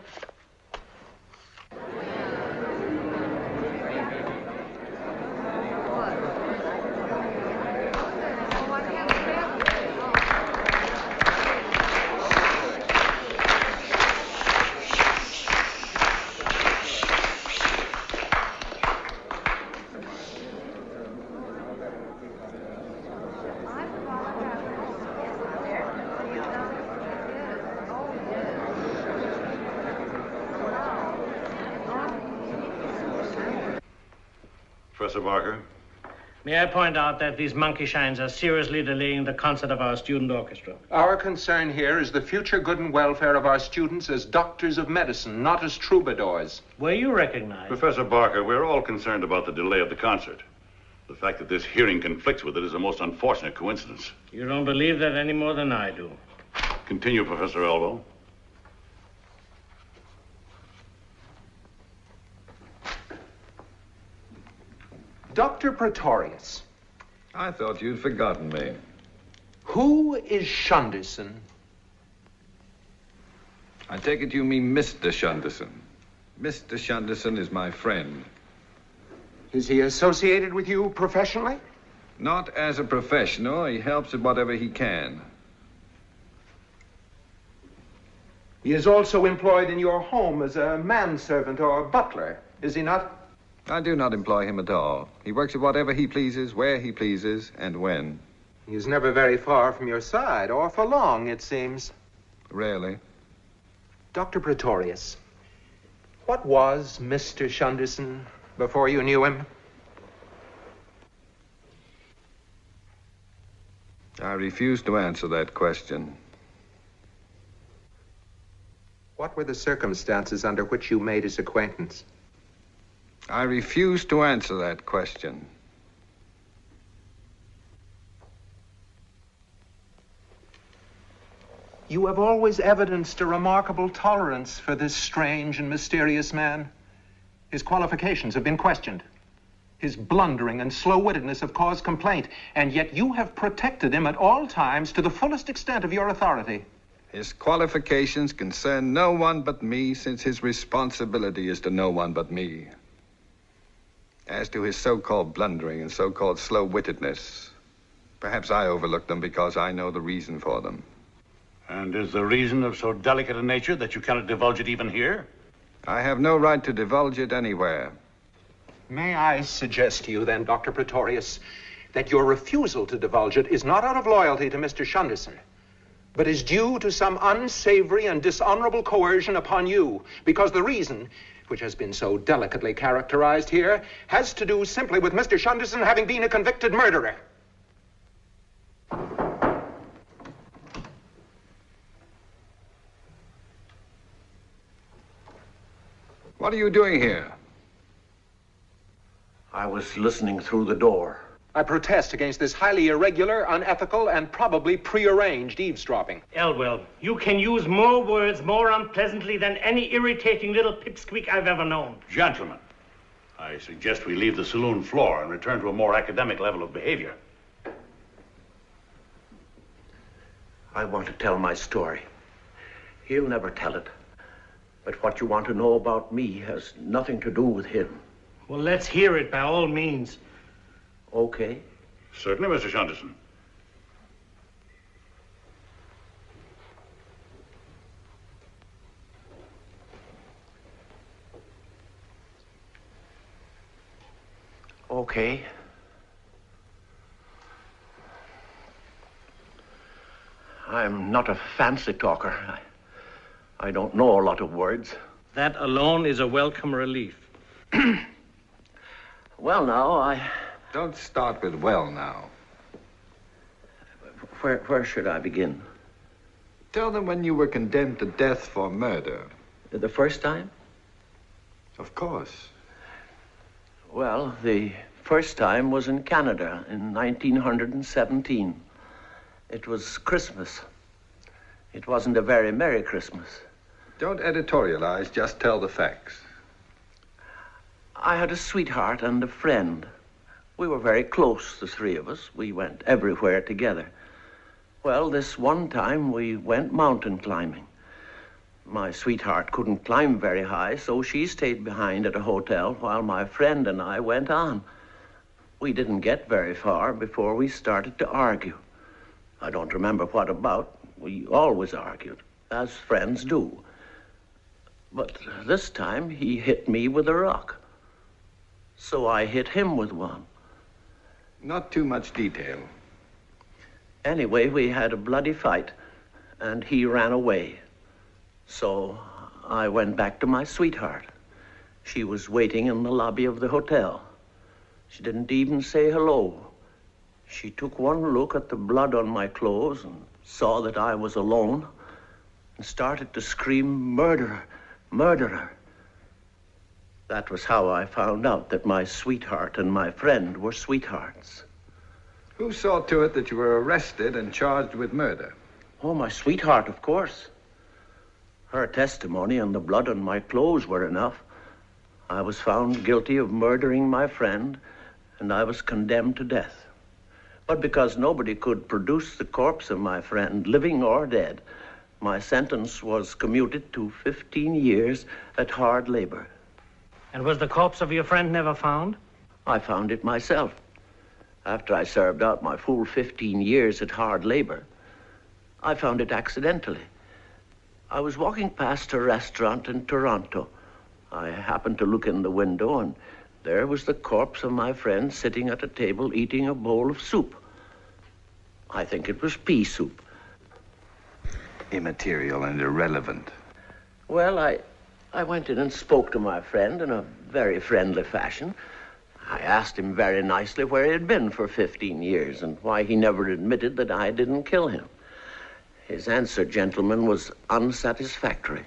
Professor Barker,
May I point out that these monkey shines are seriously delaying the concert of our student orchestra?
Our concern here is the future good and welfare of our students as doctors of medicine, not as troubadours.
Were you recognized?
Professor Barker, we're all concerned about the delay of the concert. The fact that this hearing conflicts with it is a most unfortunate coincidence.
You don't believe that any more than I do.
Continue, Professor Elwell.
Dr. Praetorius.
I thought you'd forgotten me.
Who is Shunderson?
I take it you mean Mr. Shunderson. Mr. Shunderson is my friend.
Is he associated with you professionally?
Not as a professional. He helps at whatever he can.
He is also employed in your home as a manservant or butler, is he not?
I do not employ him at all. He works at whatever he pleases, where he pleases, and when.
He is never very far from your side, or for long, it seems.
Rarely.
Dr. Praetorius, what was Mr. Shunderson before you knew him?
I refuse to answer that question.
What were the circumstances under which you made his acquaintance?
I refuse to answer that question.
You have always evidenced a remarkable tolerance for this strange and mysterious man. His qualifications have been questioned. His blundering and slow-wittedness have caused complaint, and yet you have protected him at all times to the fullest extent of your authority.
His qualifications concern no one but me, since his responsibility is to no one but me. As to his so-called blundering and so-called slow-wittedness, perhaps I overlooked them because I know the reason for them.
And is the reason of so delicate a nature that you cannot divulge it even here?
I have no right to divulge it anywhere.
May I suggest to you then, Dr. Praetorius, that your refusal to divulge it is not out of loyalty to Mr. Shunderson, but is due to some unsavory and dishonorable coercion upon you, because the reason, which has been so delicately characterized here, has to do simply with Mr. Shunderson having been a convicted murderer.
What are you doing here?
I was listening through the door.
I protest against this highly irregular, unethical, and probably prearranged eavesdropping.
Elwell, you can use more words more unpleasantly than any irritating little pipsqueak I've ever known.
Gentlemen, I suggest we leave the saloon floor and return to a more academic level of behavior.
I want to tell my story. He'll never tell it. But what you want to know about me has nothing to do with him.
Well, let's hear it by all means.
Okay.
Certainly, Mr. Shunderson.
Okay. I'm not a fancy talker. I don't know a lot of words.
That alone is a welcome relief.
Well, now,
Don't start with well now.
Where should I begin?
Tell them when you were condemned to death for murder.
The first time?
Of course.
Well, the first time was in Canada in 1917. It was Christmas. It wasn't a very Merry Christmas.
Don't editorialize, just tell the facts.
I had a sweetheart and a friend. We were very close, the three of us. We went everywhere together. Well, this one time we went mountain climbing. My sweetheart couldn't climb very high, so she stayed behind at a hotel while my friend and I went on. We didn't get very far before we started to argue. I don't remember what about. We always argued, as friends do. But this time he hit me with a rock. So I hit him with one.
Not too much detail.
Anyway, we had a bloody fight, and he ran away. So I went back to my sweetheart. She was waiting in the lobby of the hotel. She didn't even say hello. She took one look at the blood on my clothes and saw that I was alone and started to scream, "Murderer, murderer." That was how I found out that my sweetheart and my friend were sweethearts.
Who saw to it that you were arrested and charged with murder?
Oh, my sweetheart, of course. Her testimony and the blood on my clothes were enough. I was found guilty of murdering my friend, and I was condemned to death. But because nobody could produce the corpse of my friend, living or dead, my sentence was commuted to 15 years at hard labor.
And was the corpse of your friend never found?
I found it myself. After I served out my full 15 years at hard labor, I found it accidentally. I was walking past a restaurant in Toronto. I happened to look in the window, and there was the corpse of my friend sitting at a table eating a bowl of soup. I think it was pea soup.
Immaterial and irrelevant.
Well, I went in and spoke to my friend in a very friendly fashion. I asked him very nicely where he had been for 15 years and why he never admitted that I didn't kill him. His answer, gentlemen, was unsatisfactory.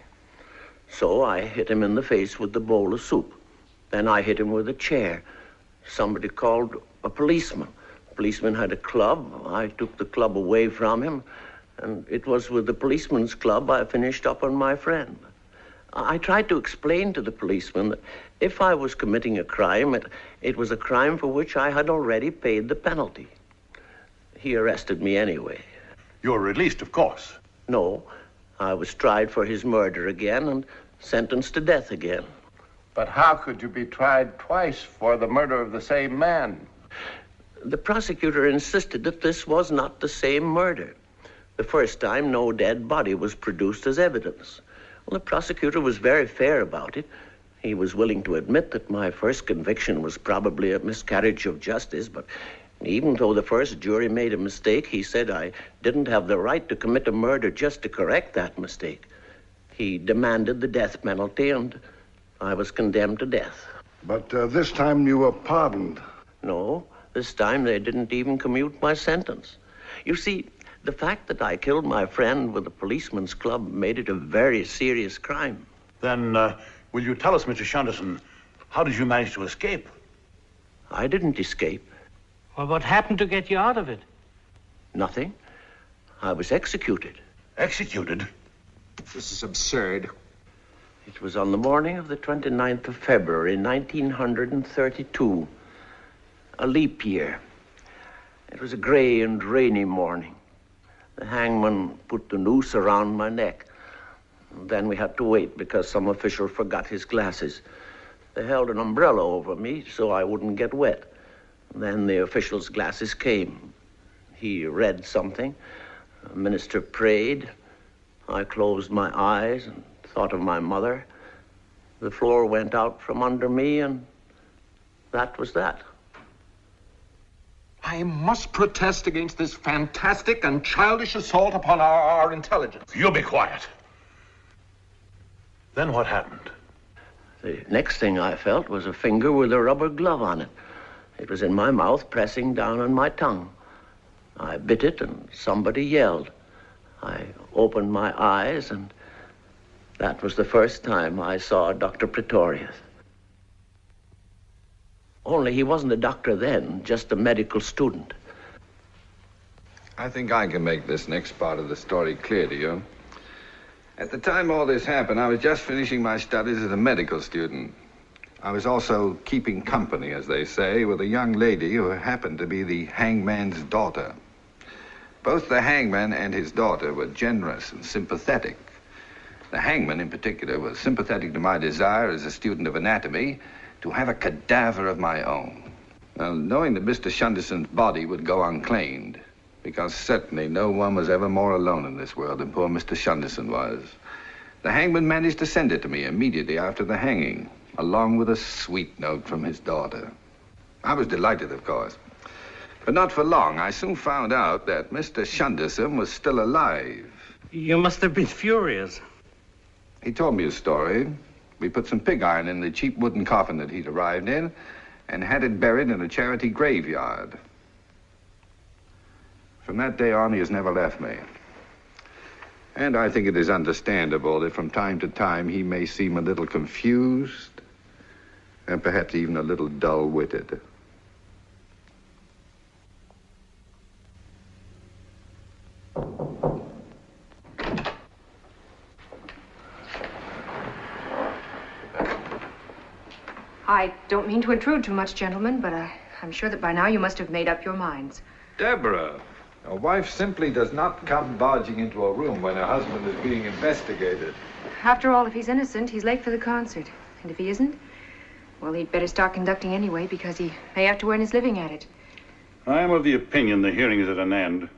So I hit him in the face with the bowl of soup. Then I hit him with a chair. Somebody called a policeman. The policeman had a club. I took the club away from him, and it was with the policeman's club I finished up on my friend. I tried to explain to the policeman that if I was committing a crime, it was a crime for which I had already paid the penalty. He arrested me anyway.
You were released, of course.
No, I was tried for his murder again and sentenced to death again.
But how could you be tried twice for the murder of the same man?
The prosecutor insisted that this was not the same murder. The first time, no dead body was produced as evidence. Well, the prosecutor was very fair about it. He was willing to admit that my first conviction was probably a miscarriage of justice, but even though the first jury made a mistake, he said I didn't have the right to commit a murder just to correct that mistake. He demanded the death penalty, and I was condemned to death.
But this time you were pardoned.
No, this time they didn't even commute my sentence. You see, the fact that I killed my friend with a policeman's club made it a very serious crime.
Then, will you tell us, Mr. Shunderson, how did you manage to escape?
I didn't escape.
Well, what happened to get you out of it?
Nothing. I was executed.
Executed?
This is absurd.
It was on the morning of the 29th of February, 1932. A leap year. It was a gray and rainy morning. The hangman put the noose around my neck. And then we had to wait because some official forgot his glasses. They held an umbrella over me so I wouldn't get wet. And then the official's glasses came. He read something. The minister prayed. I closed my eyes and thought of my mother. The floor went out from under me, and that was that.
I must protest against this fantastic and childish assault upon our intelligence.
You be quiet. Then what happened?
The next thing I felt was a finger with a rubber glove on it. It was in my mouth, pressing down on my tongue. I bit it, and somebody yelled. I opened my eyes, and that was the first time I saw Dr. Praetorius. Only he wasn't a doctor then, just a medical student.
I think I can make this next part of the story clear to you. At the time all this happened, I was just finishing my studies as a medical student. I was also keeping company, as they say, with a young lady who happened to be the hangman's daughter. Both the hangman and his daughter were generous and sympathetic. The hangman, in particular, was sympathetic to my desire as a student of anatomy to have a cadaver of my own. Now, knowing that Mr. Shunderson's body would go unclaimed, because certainly no one was ever more alone in this world than poor Mr. Shunderson was, the hangman managed to send it to me immediately after the hanging, along with a sweet note from his daughter. I was delighted, of course. But not for long. I soon found out that Mr. Shunderson was still alive.
You must have been furious.
He told me his story. We put some pig iron in the cheap wooden coffin that he'd arrived in, and had it buried in a charity graveyard. From that day on, he has never left me. And I think it is understandable that from time to time he may seem a little confused and perhaps even a little dull-witted.
I don't mean to intrude too much, gentlemen, but I'm sure that by now you must have made up your minds.
Deborah, a wife simply does not come barging into a room when her husband is being investigated.
After all, if he's innocent, he's late for the concert. And if he isn't, well, he'd better start conducting anyway, because he may have to earn his living at it.
I am of the opinion the hearing is at an end.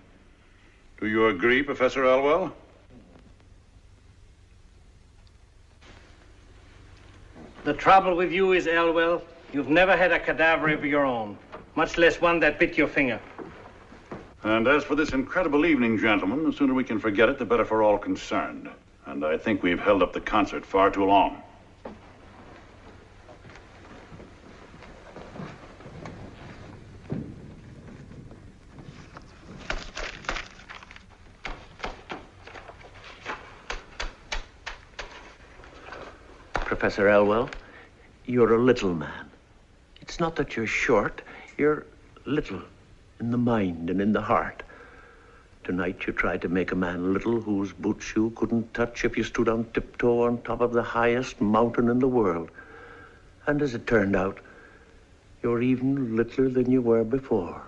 Do you agree, Professor Elwell?
The trouble with you is, Elwell, you've never had a cadaver of your own, much less one that bit your finger.
And as for this incredible evening, gentlemen, the sooner we can forget it, the better for all concerned. And I think we've held up the concert far too long.
Professor Elwell, you're a little man. It's not that you're short, you're little in the mind and in the heart. Tonight you tried to make a man little whose boots you couldn't touch if you stood on tiptoe on top of the highest mountain in the world. And as it turned out, you're even littler than you were before.